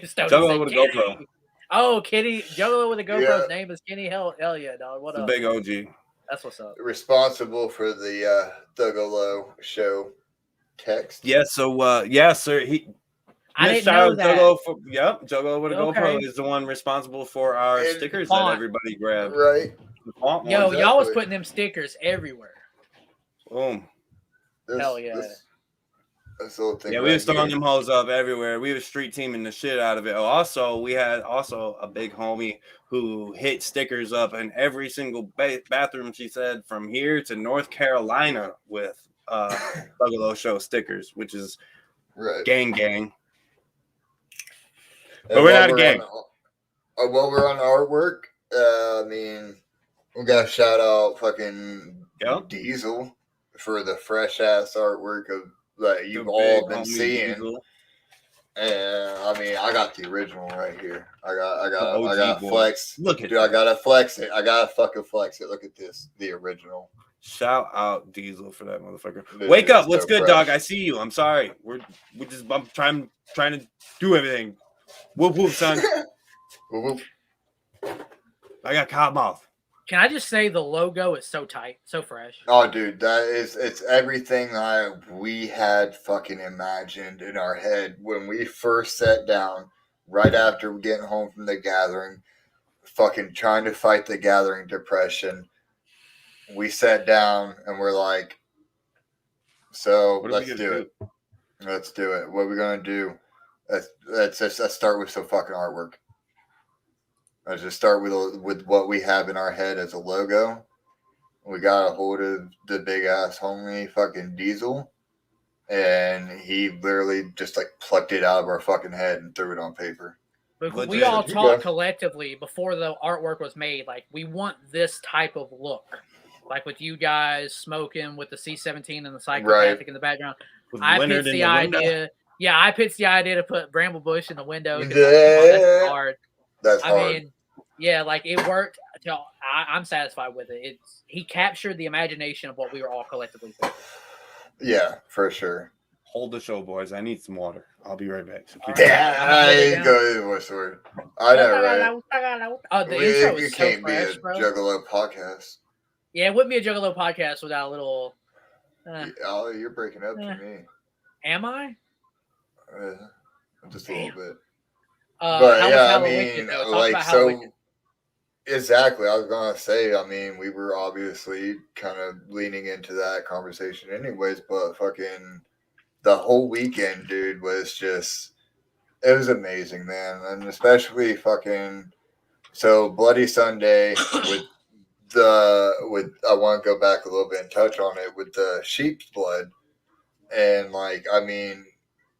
Stoney Juggalo said with a Kenny. GoPro. Oh, Kenny. Juggalo with a GoPro's Yeah. name is Kenny. Hell yeah, dog. What The up? big OG. That's what's up. Responsible for the Thuggalo Show text. Yeah, so yeah, sir. I didn't shout know out that. Juggalo with a Okay. GoPro is the one responsible for our And stickers font. that everybody grabbed. Right. The font Yo, ones. y'all was exactly. putting them stickers everywhere. Boom. This, Hell yeah. This little thing. Yeah, we right was throwing here. them hoes up everywhere. We was street teaming the shit out of it. Also, we had also a big homie who hit stickers up in every single bathroom, she said, from here to North Carolina with Thuggalo Show stickers, which is Right. gang. And But we're while not a gang. While we're on artwork, I mean, we got to shout out fucking Yeah. And I mean, I got the original right here. I OG got boy. flex. Look at Dude, I that. gotta flex it. I gotta fucking flex it. Look at this, the original. Shout out Diesel for that motherfucker. Dude, Wake up! it's What's so good, fresh. dog? I see you. I'm sorry. I'm trying to do everything. Whoop whoop, son. Whoop, whoop. I got cow mouth. Can I just say the logo is so tight, so fresh. Oh, dude, it's everything that we had fucking imagined in our head when we first sat down, right after getting home from the gathering, fucking trying to fight the gathering depression. We sat down and we're like, so What are we let's gonna do it. Let's do it. What are we gonna do? Let's start with some fucking artwork. Let's just start with what we have in our head as a logo. We got a hold of the big ass homie fucking Diesel, and he literally just like plucked it out of our fucking head and threw it on paper. But Legit. we all Yeah. talked collectively before the artwork was made. Like, we want this type of look. Like with you guys smoking with the C17 and the psychopathic Right. in the background. With I Leonard pitched in the window. idea. Yeah, I pitched the idea to put Bramble Bush in the window. 'Cause, like, Yeah. that's hard. That's I hard. mean, yeah, like it worked. I'm satisfied with it. He captured the imagination of what we were all collectively thinking. Yeah, for sure. Hold the show, boys. I need some water. I'll be right back. So keep All right. Damn, I'm gonna put it I down. go what's the word? I know, right? Oh, the intro You is so can't fresh, be a bro. Juggalo podcast. Yeah, it wouldn't be a Juggalo podcast without a little. Oh, you're breaking up to me. Am I? Just a little bit. How But was yeah, I Hallowicked, mean, though? Talk like, about so Hallowicked. exactly. I was gonna say, I mean, we were obviously kind of leaning into that conversation, anyways. But fucking the whole weekend, dude, was just it was amazing, man, and especially fucking so Bloody Sunday with I want to go back a little bit and touch on it with the sheep's blood, and like I mean.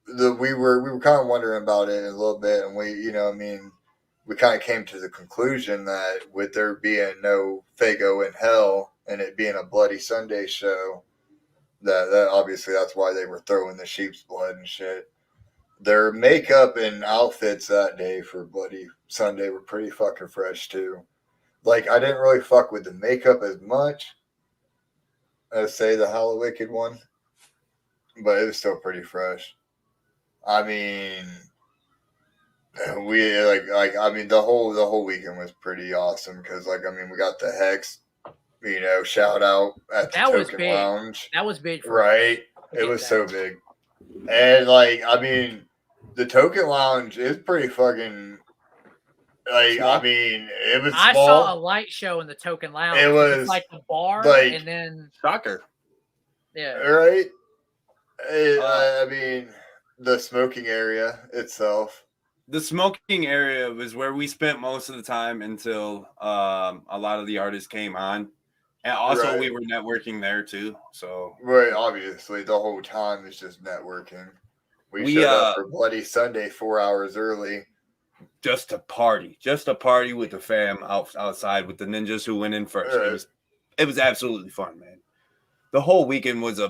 We were kind of wondering about it a little bit, and we kind of came to the conclusion that with there being no Fago in hell and it being a Bloody Sunday show, that obviously that's why they were throwing the sheep's blood and shit. Their makeup and outfits that day for Bloody Sunday were pretty fucking fresh too. Like I didn't really fuck with the makeup as much as say the Hallowicked one, but it was still pretty fresh. I mean, we I mean the whole weekend was pretty awesome because we got the Hexxx, shout out at the That was Token big. Lounge, That was big. For right? It was so big, and the Token Lounge is pretty fucking Small? it was I small. saw a light show in the Token Lounge. It was like the bar, like- and then Shocker. yeah. Right? I mean, the smoking area itself. The smoking area was where we spent most of the time until a lot of the artists came on. And also Right. we were networking there too. So Right, obviously, the whole time is just networking. We showed up for Bloody Sunday 4 hours early. just a party with the fam outside with the ninjas who went in first. Right. It was absolutely fun, man. The whole weekend was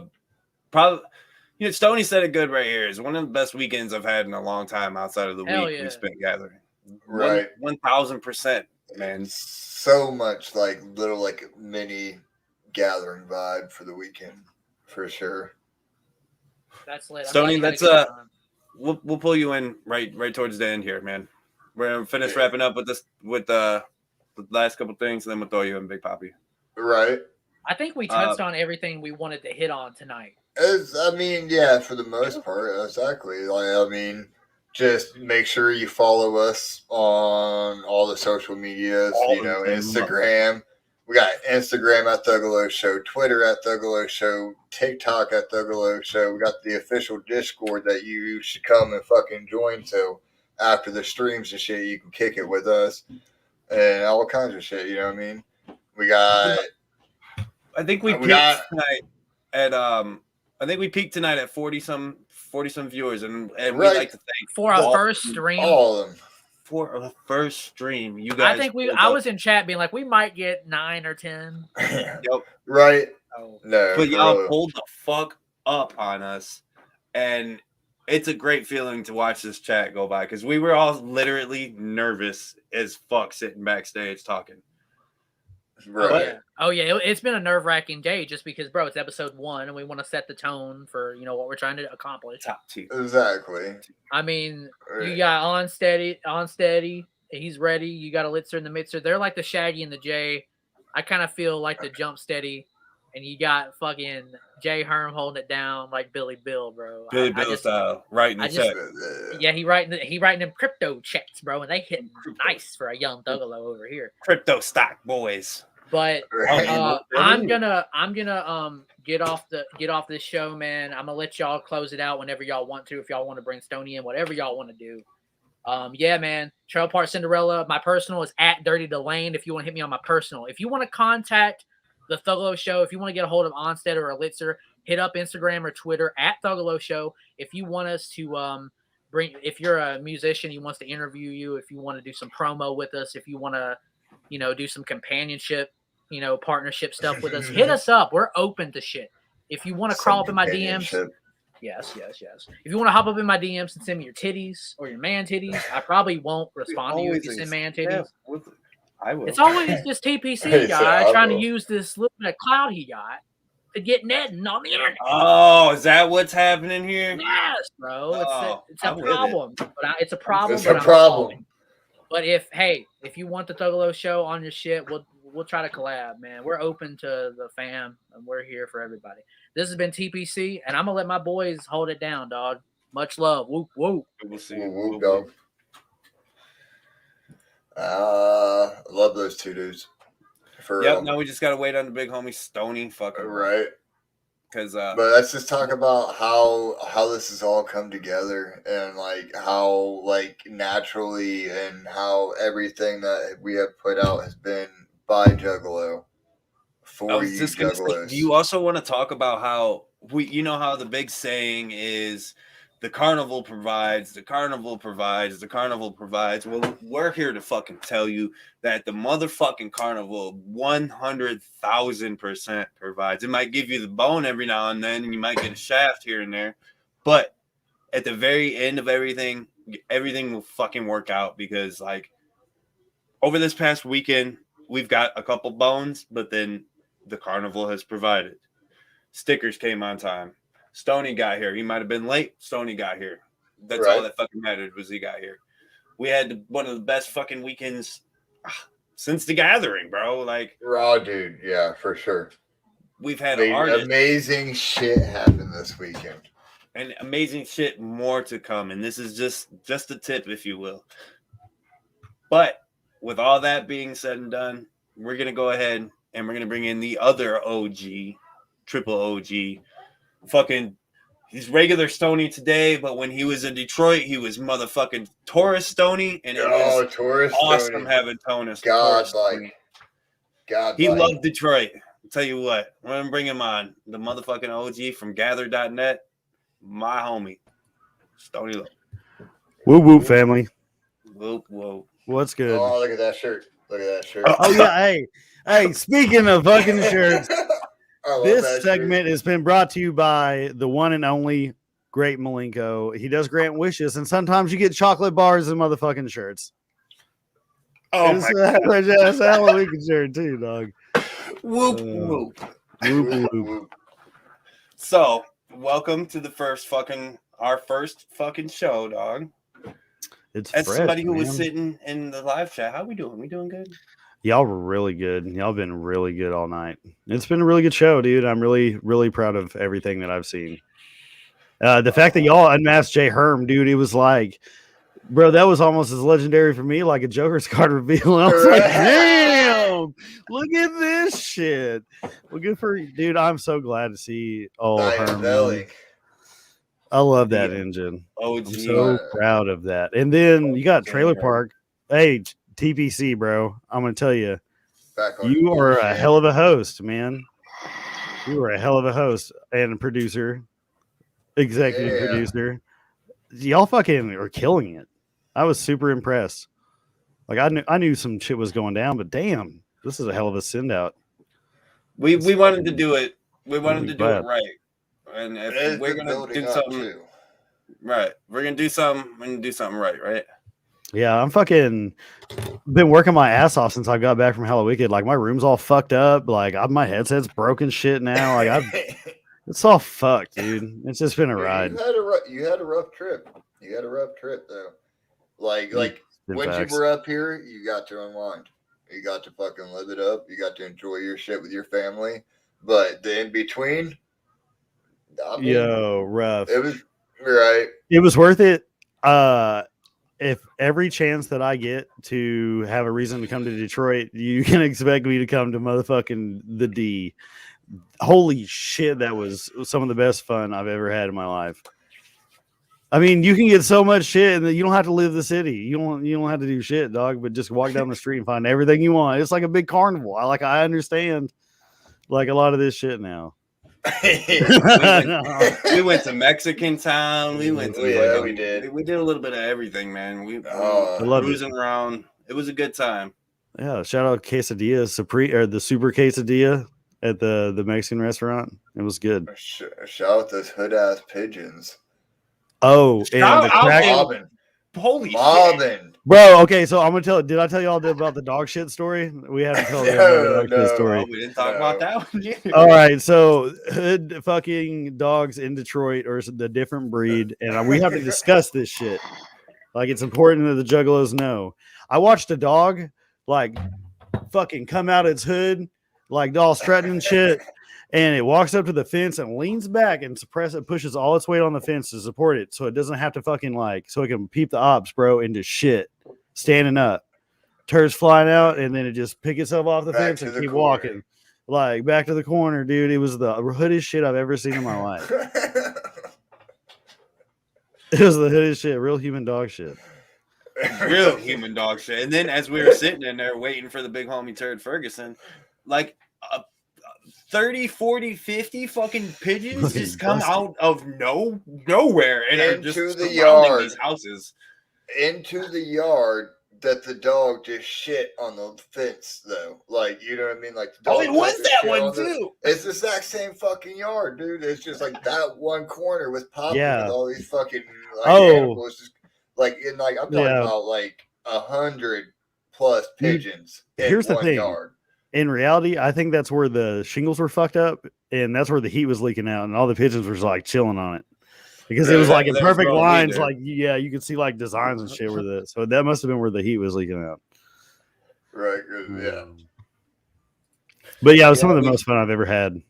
Stoney said it good right here. It's one of the best weekends I've had in a long time outside of the Hell week yeah. we spent gathering. Right. 1000%, man. So much little mini gathering vibe for the weekend, for sure. That's lit. I'm Stoney, glad let's you had a good time. we'll pull you in right towards the end here, man. We're gonna finish Yeah. wrapping up with the last couple things, and then we'll throw you in, Big Poppy. Right. I think we touched on everything we wanted to hit on tonight. Yeah, for the most part, exactly. Just make sure you follow us on all the social medias, All of them. Instagram. We got Instagram at Thuggalo Show, Twitter at Thuggalo Show, TikTok at Thuggalo Show. We got the official Discord that you should come and fucking join. So after the streams and shit, you can kick it with us and all kinds of shit. You know what I mean? We got. I think we We peaked got- tonight at 40 some viewers, and Right. we'd like to thank For our all- first stream, All of them. for a first stream. You guys, I think I was in chat being like, we might get 9 or 10. Right? Oh. No. but for y'all real. pulled the fuck up on us, and it's a great feeling to watch this chat go by because we were all literally nervous as fuck sitting backstage talking. Right. Oh yeah. It's been a nerve-wracking day just because, bro, it's episode 1 and we want to set the tone for what we're trying to accomplish. Top 2. Exactly. I mean, you Right. got Onsted. He's ready. You got Elixir in the mixer. They're like the Shaggy and the J. I kind of feel like the Jump Steady, and you got fucking HERM holding it down like Billy Bill, bro. Billy Bill style, writing the check. Yeah, he writing them crypto checks, bro, and they hitting nice for a young Thuggalo over here. Crypto stock boys. But Right. I'm gonna get off this show, man. I'm gonna let y'all close it out whenever y'all want to. If y'all want to bring Stony in, whatever y'all want to do. Yeah, man. Trail Park Cinderella. My personal is at Dirty Delane. If you want to hit me on my personal, if you want to contact the Thuggalo Show, if you want to get a hold of Onsted or Elixir, hit up Instagram or Twitter at Thuggalo Show. If you want us to if you're a musician, he wants to interview you. If you want to do some promo with us, if you want to, do some companionship, partnership stuff with us, hit us up. We're open to shit. If you want to crawl up in my DMs. Yes. If you want to hop up in my DMs and send me your titties or your man titties, I probably won't respond to you if you send man titties. Yeah, I will. It's always this TPC guy trying to use this little bit of clout he got to get netting on the internet. Oh, is that what's happening here? Yes, bro. It's a I'm with problem. It's a problem. It's a problem. But if you want the Thuggalo Show on your shit, we'll try to collab, man. We're open to the fam, and we're here for everybody. This has been TPC, and I'm gonna let my boys hold it down, dog. Much love. Whoop whoop. We'll see. Whoop, dog. Love those two dudes. For Yep. real. Now we just gotta wait on the big homie Stony. Fucking Right. Because But let's just talk about how this has all come together and like how like naturally and how everything that we have put out has been by Juggalo for I was you just gonna say, Juggalos. do you also want to talk about how how the big saying is the carnival provides, the carnival provides, the carnival provides. Well, we're here to fucking tell you that the motherfucking carnival 100,000% provides. It might give you the bone every now and then, and you might get a shaft here and there, but at the very end of everything will fucking work out because like over this past weekend, we've got a couple bones, but then the carnival has provided. Stickers came on time. Stony got here. He might have been late. Stony got here. That's all that fucking mattered was he got here. We had one of the best fucking weekends since the gathering, bro. Like raw, dude. Yeah, for sure. We've had artists. Amazing shit happen this weekend. And amazing shit more to come. And this is just a tip, if you will. But with all that being said and done, we're going to go ahead and we're going to bring in the other OG, triple OG. Fucking, he's regular Stony today, but when he was in Detroit, he was motherfucking Taurus Stony, and it was Taurus awesome Stony. having Taurus. God-like. He loved Detroit. I'll tell you what, we're gonna bring him on. The motherfucking OG from Gather.net, my homie, Stony Low. Whoop whoop, family. Whoop whoop. What's good? Oh, look at that shirt. Look at that shirt. Oh yeah, hey. Speaking of fucking shirts. I love This that segment shirt. has been brought to you by the one and only Great Malenko. He does grant wishes, and sometimes you get chocolate bars and motherfucking shirts. Oh It's my God. It's a Halloween shirt too, dog. Whoop whoop. Whoop, whoop. So, welcome to our first fucking show, dog. It's As fresh, somebody who was man. sitting in the live chat, how we doing? We doing good? Y'all were really good. Y'all been really good all night. It's been a really good show, dude. I'm really, really proud of everything that I've seen. The fact that y'all unmasked HERM, dude, it was like, bro, that was almost as legendary for me, like a Joker's card reveal. And I was like, damn, look at this shit. Well, good for you, dude. I'm so glad to see HERM. Belly. I love that engine. OG. I'm so proud of that. And then you got Trailer Park. Hey, TPC, bro. I'm gonna tell you, you are a hell of a host, man. You are a hell of a host and producer, executive producer. Y'all fucking are killing it. I was super impressed. Like I knew some shit was going down, but damn, this is a hell of a send out. We wanted to do it. We wanted to do glad. it right. And if we're gonna do something, Right. We're gonna do something right? Yeah, I'm fucking been working my ass off since I got back from Hallowicked. Like my room's all fucked up. Like my headset's broken shit now. Like it's all fucked, dude. It's just been a ride. You had a rough trip. You had a rough trip though. Like when facts. you were up here, you got to unwind. You got to fucking live it up. You got to enjoy your shit with your family. But the in between, I mean, rough. It was right. It was worth it. If every chance that I get to have a reason to come to Detroit, you can expect me to come to motherfucking the D. Holy shit, that was some of the best fun I've ever had in my life. I mean, you can get so much shit, and you don't have to live the city. You don't have to do shit, dog. But just walk down the street and find everything you want. It's like a big carnival. I understand, like a lot of this shit now. we went to Mexican Town. We went to we did. We did a little bit of everything, man. We cruising around. It was a good time. Yeah, shout out Quesadilla the Super Quesadilla at the Mexican restaurant. It was good. Shout out those hood ass pigeons. Oh, and the crack. Holy shit. Bro, okay, so I'm gonna tell. Did I tell y'all about the dog shit story? We haven't told the dog shit story. Oh, we didn't talk about that one. All right, so hood fucking dogs in Detroit are the different breed, and we have to discuss this shit. Like it's important that the juggalos know. I watched a dog like fucking come out its hood, like all strutting and shit, and it walks up to the fence and leans back and pushes all its weight on the fence to support it, so it doesn't have to fucking so it can peep the ops, bro, into shit. Standing up, turds flying out, and then it just pick itself off the fence and keep walking, like back to the corner, dude. It was the hoodest shit I've ever seen in my life. It was the hoodest shit, real human dog shit. Real human dog shit. And then as we were sitting in there waiting for the big homie Turd Ferguson, like 30, 40, 50 fucking pigeons just come out of nowhere and are just into the yard. These houses. Into the yard that the dog just shit on the fence, though. Like, you know what I mean? Like, the dog it was that one too. It's the exact same fucking yard, dude. It's just like that one corner was popping with all these fucking animals. Just, I'm talking about like 100 plus pigeons. Here's the thing. Yard. In reality, I think that's where the shingles were fucked up, and that's where the heat was leaking out, and all the pigeons were like chilling on it. Because it was like in perfect lines, like you could see like designs and shit with it. So that must have been where the heat was leaking out. Right, yeah. But yeah, it was some of the most fun I've ever had.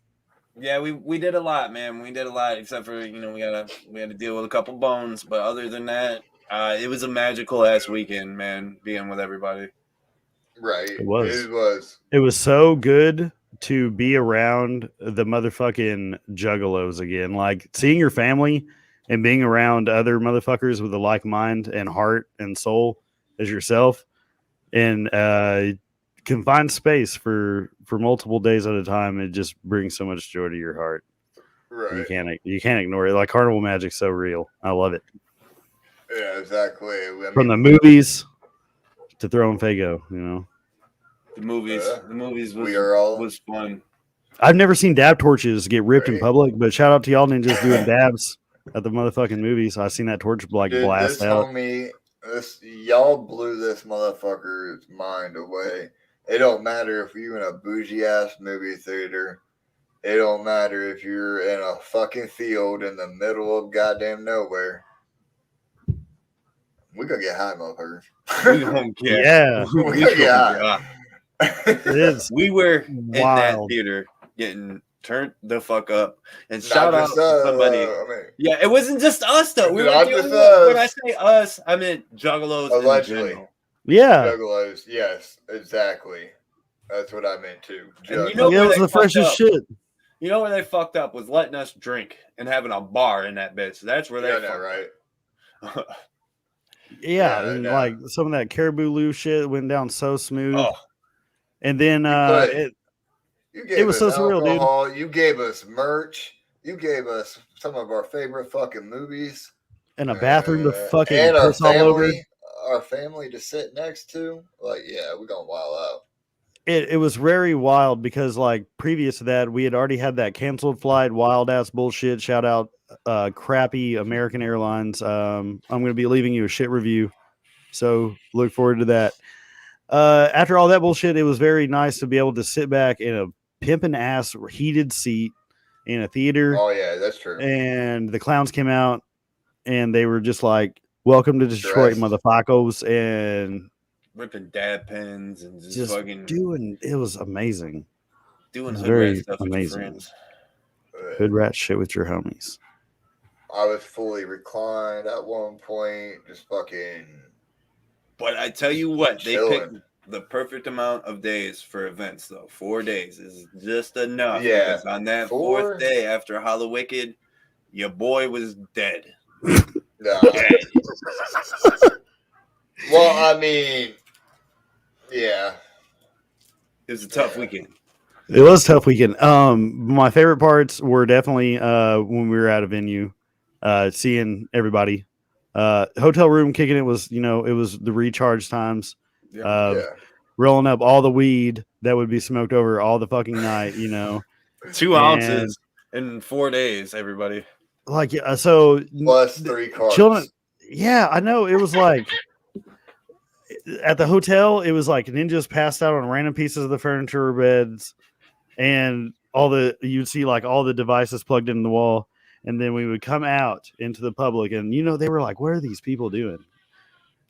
Yeah, we did a lot, man. We did a lot, except for we had to deal with a couple bones. But other than that, it was a magical ass weekend, man. Being with everybody. Right. It was. It was. It was so good to be around the motherfucking juggalos again. Like seeing your family and being around other motherfuckers with a like mind and heart and soul as yourself, and confined space for multiple days at a time, it just brings so much joy to your heart. Right. You can't ignore it. Like carnival magic's so real. I love it. Yeah, exactly. From the movies to throwing Fago, The movies was fun. I've never seen dab torches get ripped in public, but shout out to y'all ninjas doing dabs at the motherfucking movies. I seen that torch blast out. Y'all blew this motherfucker's mind away. It don't matter if you're in a bougie ass movie theater. It don't matter if you're in a fucking field in the middle of goddamn nowhere. We gonna get high, motherfuckers. We gonna get, yeah. We gonna get high. It is. We were wild. in that theater getting turned the fuck up. And shout out to somebody. Yeah, it wasn't just us though. We were dealing with, when I say us, I meant juggalos. Allegedly. Yeah. Juggalos, yes, exactly. That's what I meant too. It was the freshest shit. You know where they fucked up was letting us drink and having a bar in that bitch. That's where they fucked up. Yeah, and like some of that caribou Lou shit went down so smooth. Oh. And then it was so surreal, alcohol, dude. You gave us merch. You gave us some of our favorite fucking movies. And a bathroom to fucking piss all over. Our family to sit next to. Like, yeah, we're going to wild out. It was very wild because, like, previous to that, we had already had that canceled flight, wild ass bullshit. Shout out crappy American Airlines. I'm going to be leaving you a shit review, so look forward to that. After all that bullshit, it was very nice to be able to sit back in a pimpin' ass heated seat in a theater. Oh yeah, that's true. And the clowns came out, and they were just like, "Welcome to Detroit, motherfuckers," and ripping dab pens and just fucking doing. It was amazing. Doing very stuff amazing. with your friends. Hood rat shit with your homies. I was fully reclined at one point, just fucking. But I tell you what, chilling. They picked the perfect amount of days for events, though. 4 days is just enough. Yeah. Because on that fourth day after Hallowicked, your boy was dead. No. Well, I mean, yeah. It was a tough weekend. It was a tough weekend. My favorite parts were definitely when we were at a venue, seeing everybody. Hotel room kicking it was, it was the recharge times. Rolling up all the weed that would be smoked over all the fucking night, 2 ounces in 4 days, everybody. Like, so plus 3 cars. Children, yeah, I know. It was like at the hotel, it was like ninjas passed out on random pieces of the furniture or beds, and you'd see like all the devices plugged in the wall. And then we would come out into the public, and they were like, "What are these people doing?"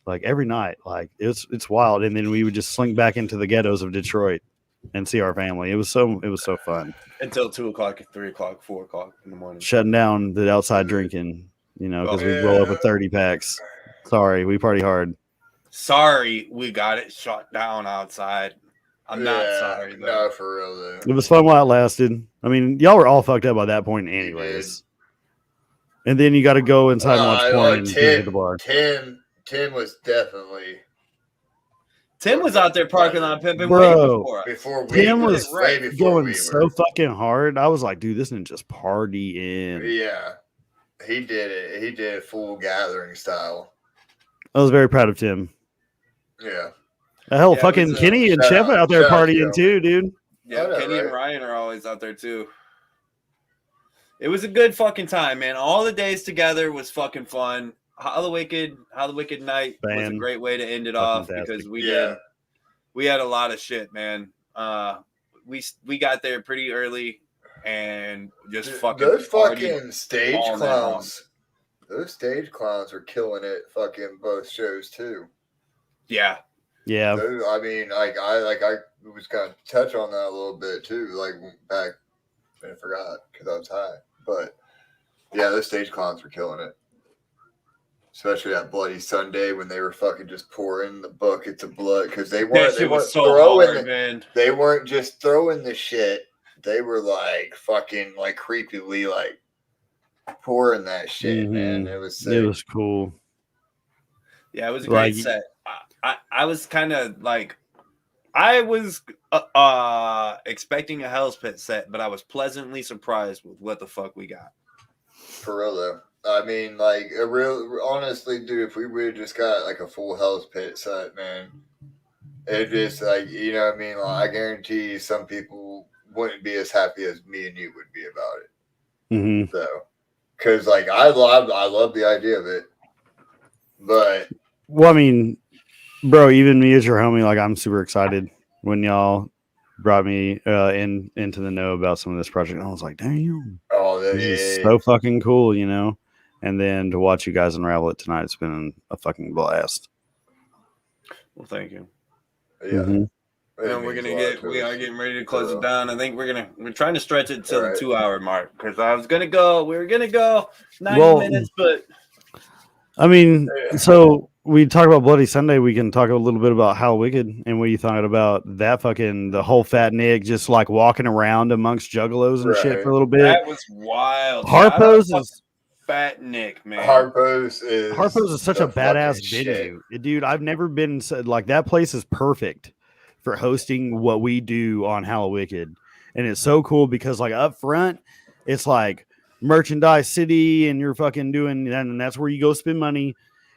Like every night, like it's wild. And then we would just slink back into the ghettos of Detroit and see our family. It was so fun until 2 o'clock, 3 o'clock, 4 o'clock in the morning, shutting down the outside drinking. Because we roll up with 30 packs. Sorry, we party hard. Sorry, we got it shut down outside. I'm not sorry though. No, for real though. It was fun while it lasted. I mean, y'all were all fucked up by that point, anyways. And then you got to go inside and watch porn and get to the bar. Tim was definitely. Tim was out there parking lot pimping before Tim was going so fucking hard. I was like, dude, this isn't just partying. Yeah, he did it. He did it full gathering style. I was very proud of Tim. Yeah. Hell, fucking Kenny and Shep out there partying too, dude. Yeah, Kenny and Ryan are always out there too. It was a good fucking time, man. All the days together was fucking fun. Hallowicked night was a great way to end it off because we had a lot of shit, man. We got there pretty early and just fucking those fucking stage clowns. Those stage clowns are killing it. Fucking both shows too. Yeah. Those, I mean, I was gonna touch on that a little bit too. Like back. I forgot because I was high, but yeah, those stage clowns were killing it. Especially that Bloody Sunday when they were fucking just pouring the buckets of blood because they weren't they weren't just throwing the shit. They were like fucking like creepily like pouring that shit, man. It was sick. It was cool. Yeah, it was a great set. I was kind of like. I was expecting a Hell's Pit set, but I was pleasantly surprised with what the fuck we got. For real, though. I mean, like, honestly, dude, if we would have just got, like, a full Hell's Pit set, man, it just, like, you know what I mean? Like, I guarantee you some people wouldn't be as happy as me and you would be about it. Mm-hmm. So, because, like, I love the idea of it, but... Well, I mean... Bro, even me as your homie, like I'm super excited when y'all brought me into the know about some of this project. I was like, damn, this is so fucking cool, And then to watch you guys unravel it tonight, it's been a fucking blast. Well, thank you. Yeah, mm-hmm. And we are getting ready to close it down. I think we're trying to stretch it to the 2 hour mark because we were gonna go 90 minutes, but I mean, so. We talk about Bloody Sunday. We can talk a little bit about Hallowicked and what you thought about that the whole fat Nick just like walking around amongst juggalos and shit for a little bit. That was wild. Harpo's is fat Nick, man. Harpo's is such a badass venue, dude. I've never been like that place is perfect for hosting what we do on Hallowicked, and it's so cool because like up front, it's like merchandise city, and you're fucking doing, and that's where you go spend money.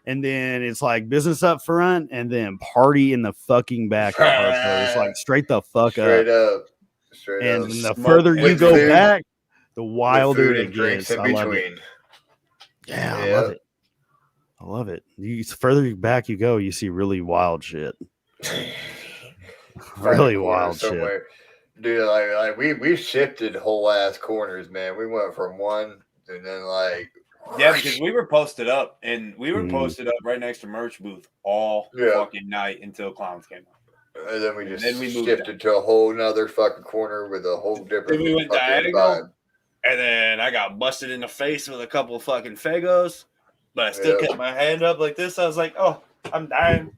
And then it's like business up front and then party in the fucking back. It's like straight the fuck up. Straight and up. The further you go back, the wilder it gets. I love it. Yeah, I love it. I love it. You further back you go, you see really wild shit. Really wild shit. Dude, like we shifted whole ass corners, man. We went from one and then like yeah, because we were posted up posted up right next to merch booth all fucking night until clowns came up. And then we just shifted to a whole nother fucking corner with a whole different. Then we went diagonal, and then I got busted in the face with a couple of fucking fagos, but I still kept my hand up like this. I was like, "Oh, I'm dying."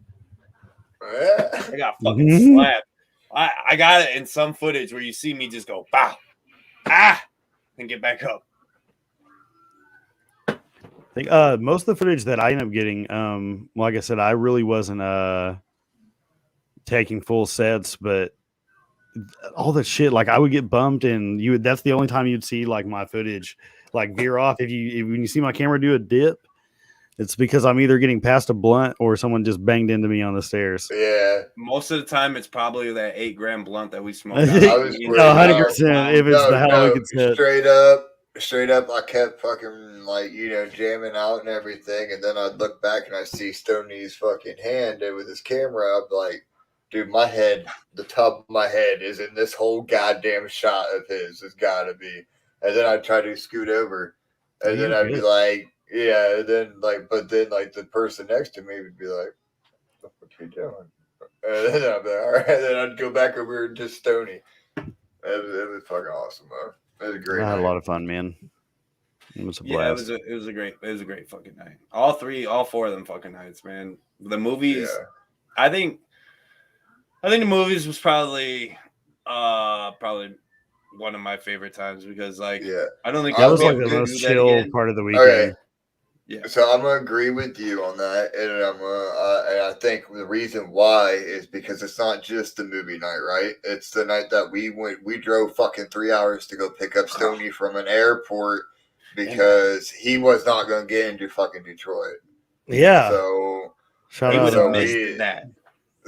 I got fucking slapped. I got it in some footage where you see me just go, "Bow, and get back up. I think most of the footage that I ended up getting, like I said, I really wasn't taking full sets, but all that shit, like I would get bumped, and that's the only time you'd see like my footage like veer off. When you see my camera do a dip, it's because I'm either getting past a blunt or someone just banged into me on the stairs. Yeah. Most of the time, it's probably that 8-gram blunt that we smoked. 100%. If it's the Hallowicked set. Straight up, I kept fucking like jamming out and everything, and then I'd look back and I see Stoney's fucking hand with his camera. I'd be like, dude, my head, the top of my head is in this whole goddamn shot of his. It's gotta be. And then I'd try to scoot over, and then I'd be like, yeah, and then but then the person next to me would be like, what the fuck are you doing? And then I'd be like, all right, then I'd go back over to Stoney. It was fucking awesome, though. It was a great I had night. a lot of fun, man. It was a blast. Yeah, it was a great fucking night. All 4 of them fucking nights, man. The movies, I think the movies was probably one of my favorite times because I don't think that was like the most chill part of the weekend. Okay. Yeah. So I'm gonna agree with you on that, and and I think the reason why is because it's not just the movie night, right? It's the night that we drove fucking 3 hours to go pick up Stoney from an airport because he was not gonna get into fucking Detroit. Yeah. So he would have missed that.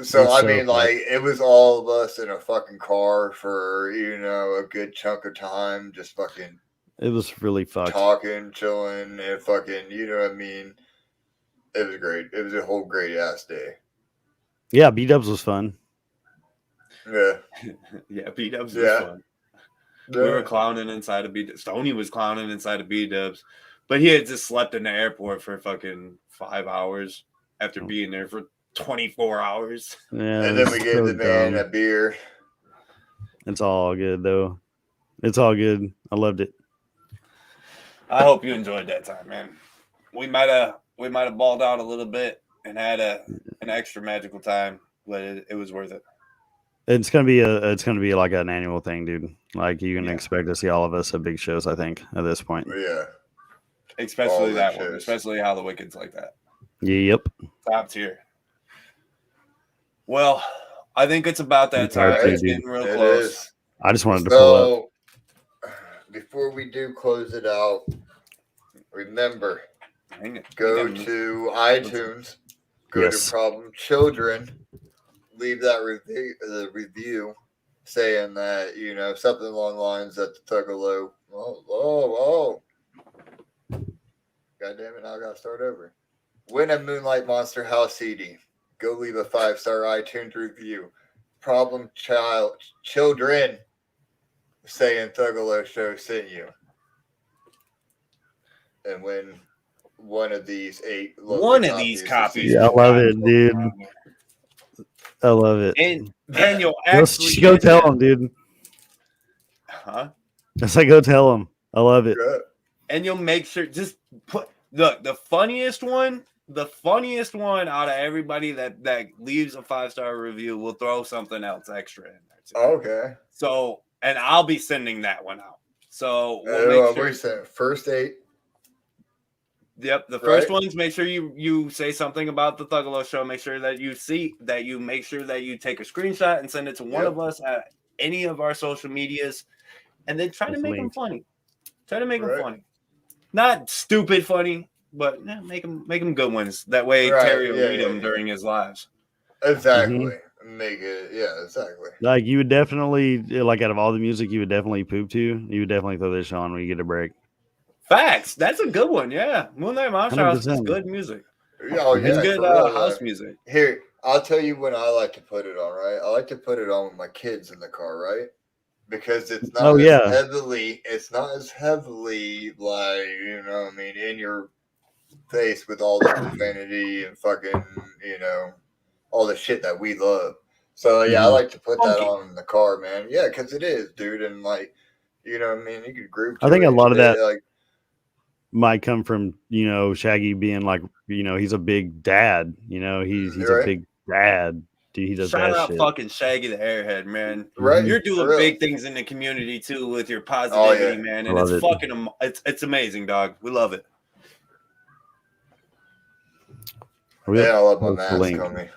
So I mean, it was all of us in a fucking car for a good chunk of time, just fucking. It was really fucked. Talking, chilling, and fucking, you know what I mean? It was great. It was a whole great ass day. Yeah, B-Dubs was fun. Yeah. Yeah, B-Dubs was fun. Yeah. We were clowning inside of B-Dubs. Stoney was clowning inside of B-Dubs. But he had just slept in the airport for fucking 5 hours after being there for 24 hours. Yeah, and then we gave the man a beer. It's all good, though. It's all good. I loved it. I hope you enjoyed that time, man. We might have balled out a little bit and had an extra magical time, but it was worth it. It's gonna be like an annual thing, dude. Like you can expect to see all of us at big shows. I think at this point. Yeah. Especially that one, especially Hallowicked's like that. Yep. Top tier. Well, I think it's about that time. It's getting real close. I just wanted to pull up. Before we do close it out, remember, go to iTunes, go to Problem Children, leave that review saying that, something along the lines that the Thuggalo. Oh. God damn it, now I gotta start over. Win a Moonlight Monster House CD. Go leave a 5-star iTunes review. Problem Children. Saying Thuggalo Show sent you. And when one of these 8 copies. Yeah, I love it, dude. I love it. And you'll actually go tell them, dude. Huh? I say go tell them. I love it. And you'll make sure the funniest one out of everybody that leaves a 5-star review will throw something else extra in there. Okay. So and I'll be sending that one out. So we'll make sure. First 8. Yep, the first ones. Make sure you say something about the Thuggalo Show. Make sure that you make sure that you take a screenshot and send it to one of us at any of our social medias, and then try to make them funny. Try to make them funny, not stupid funny, but make them good ones. That way, Terry will read them during his lives. Exactly. Mm-hmm. Make it, exactly. Like you would definitely, out of all the music you would definitely poop to, you would definitely throw this on when you get a break. Facts. That's a good one. Yeah. Moonlight Monster House is 100%. good music. Oh It's yeah, good for real, house though. music. Here, I'll tell you when I like to put it on. Right, I like to put it on with my kids in the car. Right, because it's not it's not as heavily like what I mean, in your face with all the profanity and fucking all the shit that we love. So yeah, I Mhm. like to put that Funky. on in the car, man. Yeah, because it is, dude, and like what I mean, you could groove. I think to a it lot of and that like might come from Shaggy being like he's a big dad. He's a right, big dad. Dude, he does Shout bad out shit. fucking Shaggy the Airhead, man. right. You're For doing real. big things in the community too with your Oh positivity, yeah, man. I And it's love it. fucking it's amazing, dog. We love it. yeah. I love my Post the mask link. on me.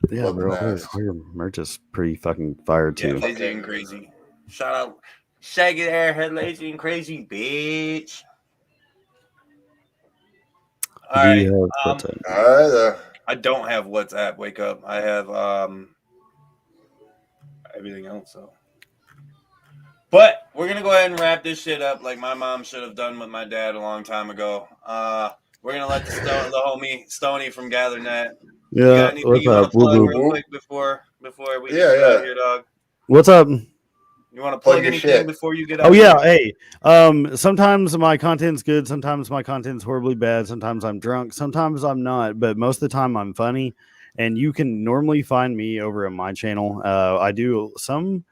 Yeah, Love the bro. mask. Your merch is pretty fucking fire Yeah, too. lazy and crazy. Shout out Shaggy the Airhead, lazy and crazy, bitch. All Do right. you have WhatsApp? All right, though. I don't have WhatsApp. Wake up. I have everything else. So, but we're gonna go ahead and wrap this shit up, like my mom should have done with my dad a long time ago. We're gonna let the homie Stony from GatherNet. You got Yeah, anything what's you want up? to plug Woo-woo. real quick before we Yeah, get out yeah. here, dog? What's up? You want to Plug plug your anything shit. before you get out? Oh yeah, here? hey. Sometimes my content's good, sometimes my content's horribly bad, sometimes I'm drunk, sometimes I'm not, but most of the time I'm funny. And you can normally find me over at my channel. I do some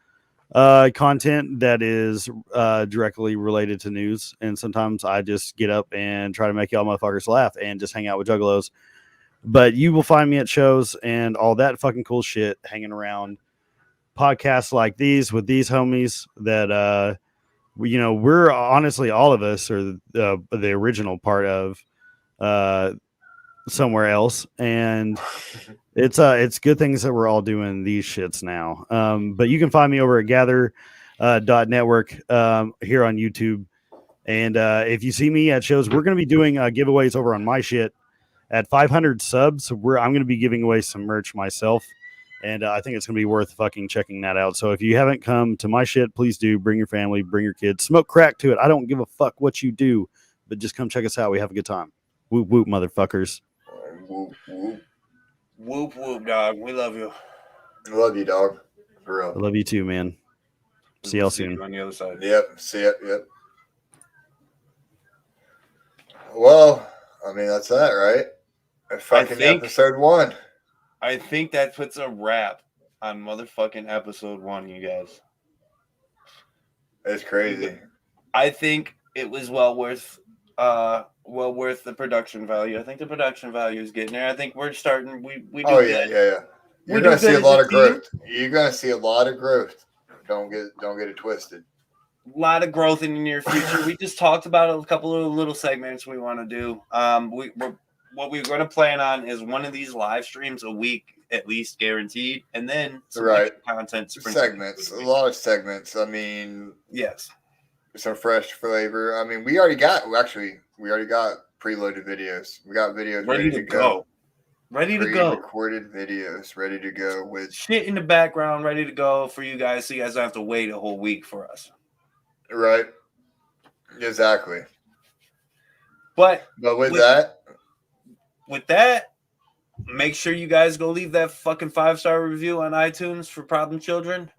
content that is directly related to news, and sometimes I just get up and try to make y'all motherfuckers laugh and just hang out with juggalos. But you will find me at shows and all that fucking cool shit, hanging around podcasts like these with these homies that we're honestly, all of us are the original part of somewhere else, and it's good things that we're all doing these shits now. But you can find me over at gather .network here on YouTube, and if you see me at shows, we're going to be doing giveaways over on my shit at 500 subs. I'm going to be giving away some merch myself. And I think it's going to be worth fucking checking that out. So if you haven't come to my shit, please do. Bring your family, bring your kids. Smoke crack to it. I don't give a fuck what you do, but just come check us out. We have a good time. Whoop, whoop, motherfuckers. Whoop, whoop. Whoop whoop, dog. We love you. Love you, dog. For I real. love you too, man. See y'all soon. On the other side. Yep. See it. Yep. Well, I mean, that's that, right? Fucking episode 1. I think that puts a wrap on motherfucking episode 1, you guys. It's crazy. I think it was well worth the production value. I think the production value is getting there. I think we're starting. We do good. Yeah. You're gonna see a lot of growth. You're gonna see a lot of growth. Don't get it twisted. A lot of growth in the near future. We just talked about a couple of little segments we want to do. What we're going to plan on is one of these live streams a week, at least guaranteed, and then some extra content segments. A lot of segments. I mean, yes, some fresh flavor. I mean, we already got preloaded videos. We got videos ready to go. Ready to go. Recorded videos ready to go with shit in the background, ready to go for you guys, so you guys don't have to wait a whole week for us. Right. Exactly. But with that, make sure you guys go leave that fucking 5-star review on iTunes for Problem Children.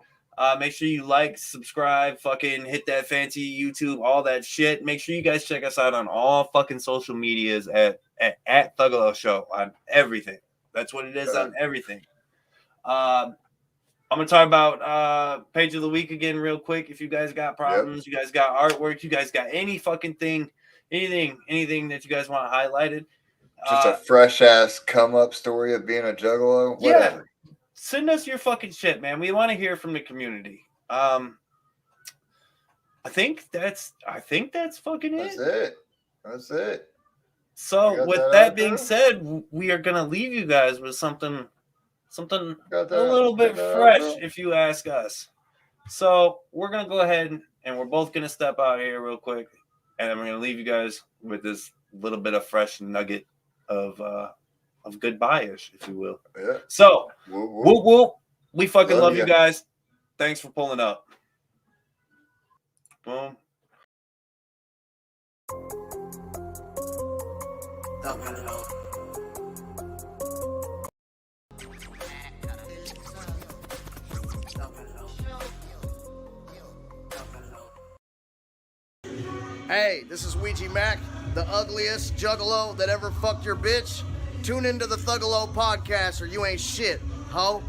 Make sure you like, subscribe, fucking hit that fancy YouTube, all that shit. Make sure you guys check us out on all fucking social medias at Thuggalo Show on everything. That's what it is on everything. I'm gonna talk about page of the week again real quick. If you guys got problems, you guys got artwork, you guys got any fucking thing, anything that you guys want highlighted. Just a fresh ass come up story of being a juggalo. Whatever. Yeah. Send us your fucking shit, man. We want to hear from the community. I think that's fucking it. That's it. So with that being said, we are gonna leave you guys with something a little bit fresh, if you ask us. So we're gonna go ahead and we're both gonna step out here real quick, and I'm gonna leave you guys with this little bit of fresh nugget of goodbye-ish, if you will. Yeah. So whoop whoop. We fucking love you guys. Thanks for pulling up. Boom. Thuggalo. Hey, this is Ouija Macc, the ugliest juggalo that ever fucked your bitch. Tune into the Thuggalo podcast or you ain't shit, ho.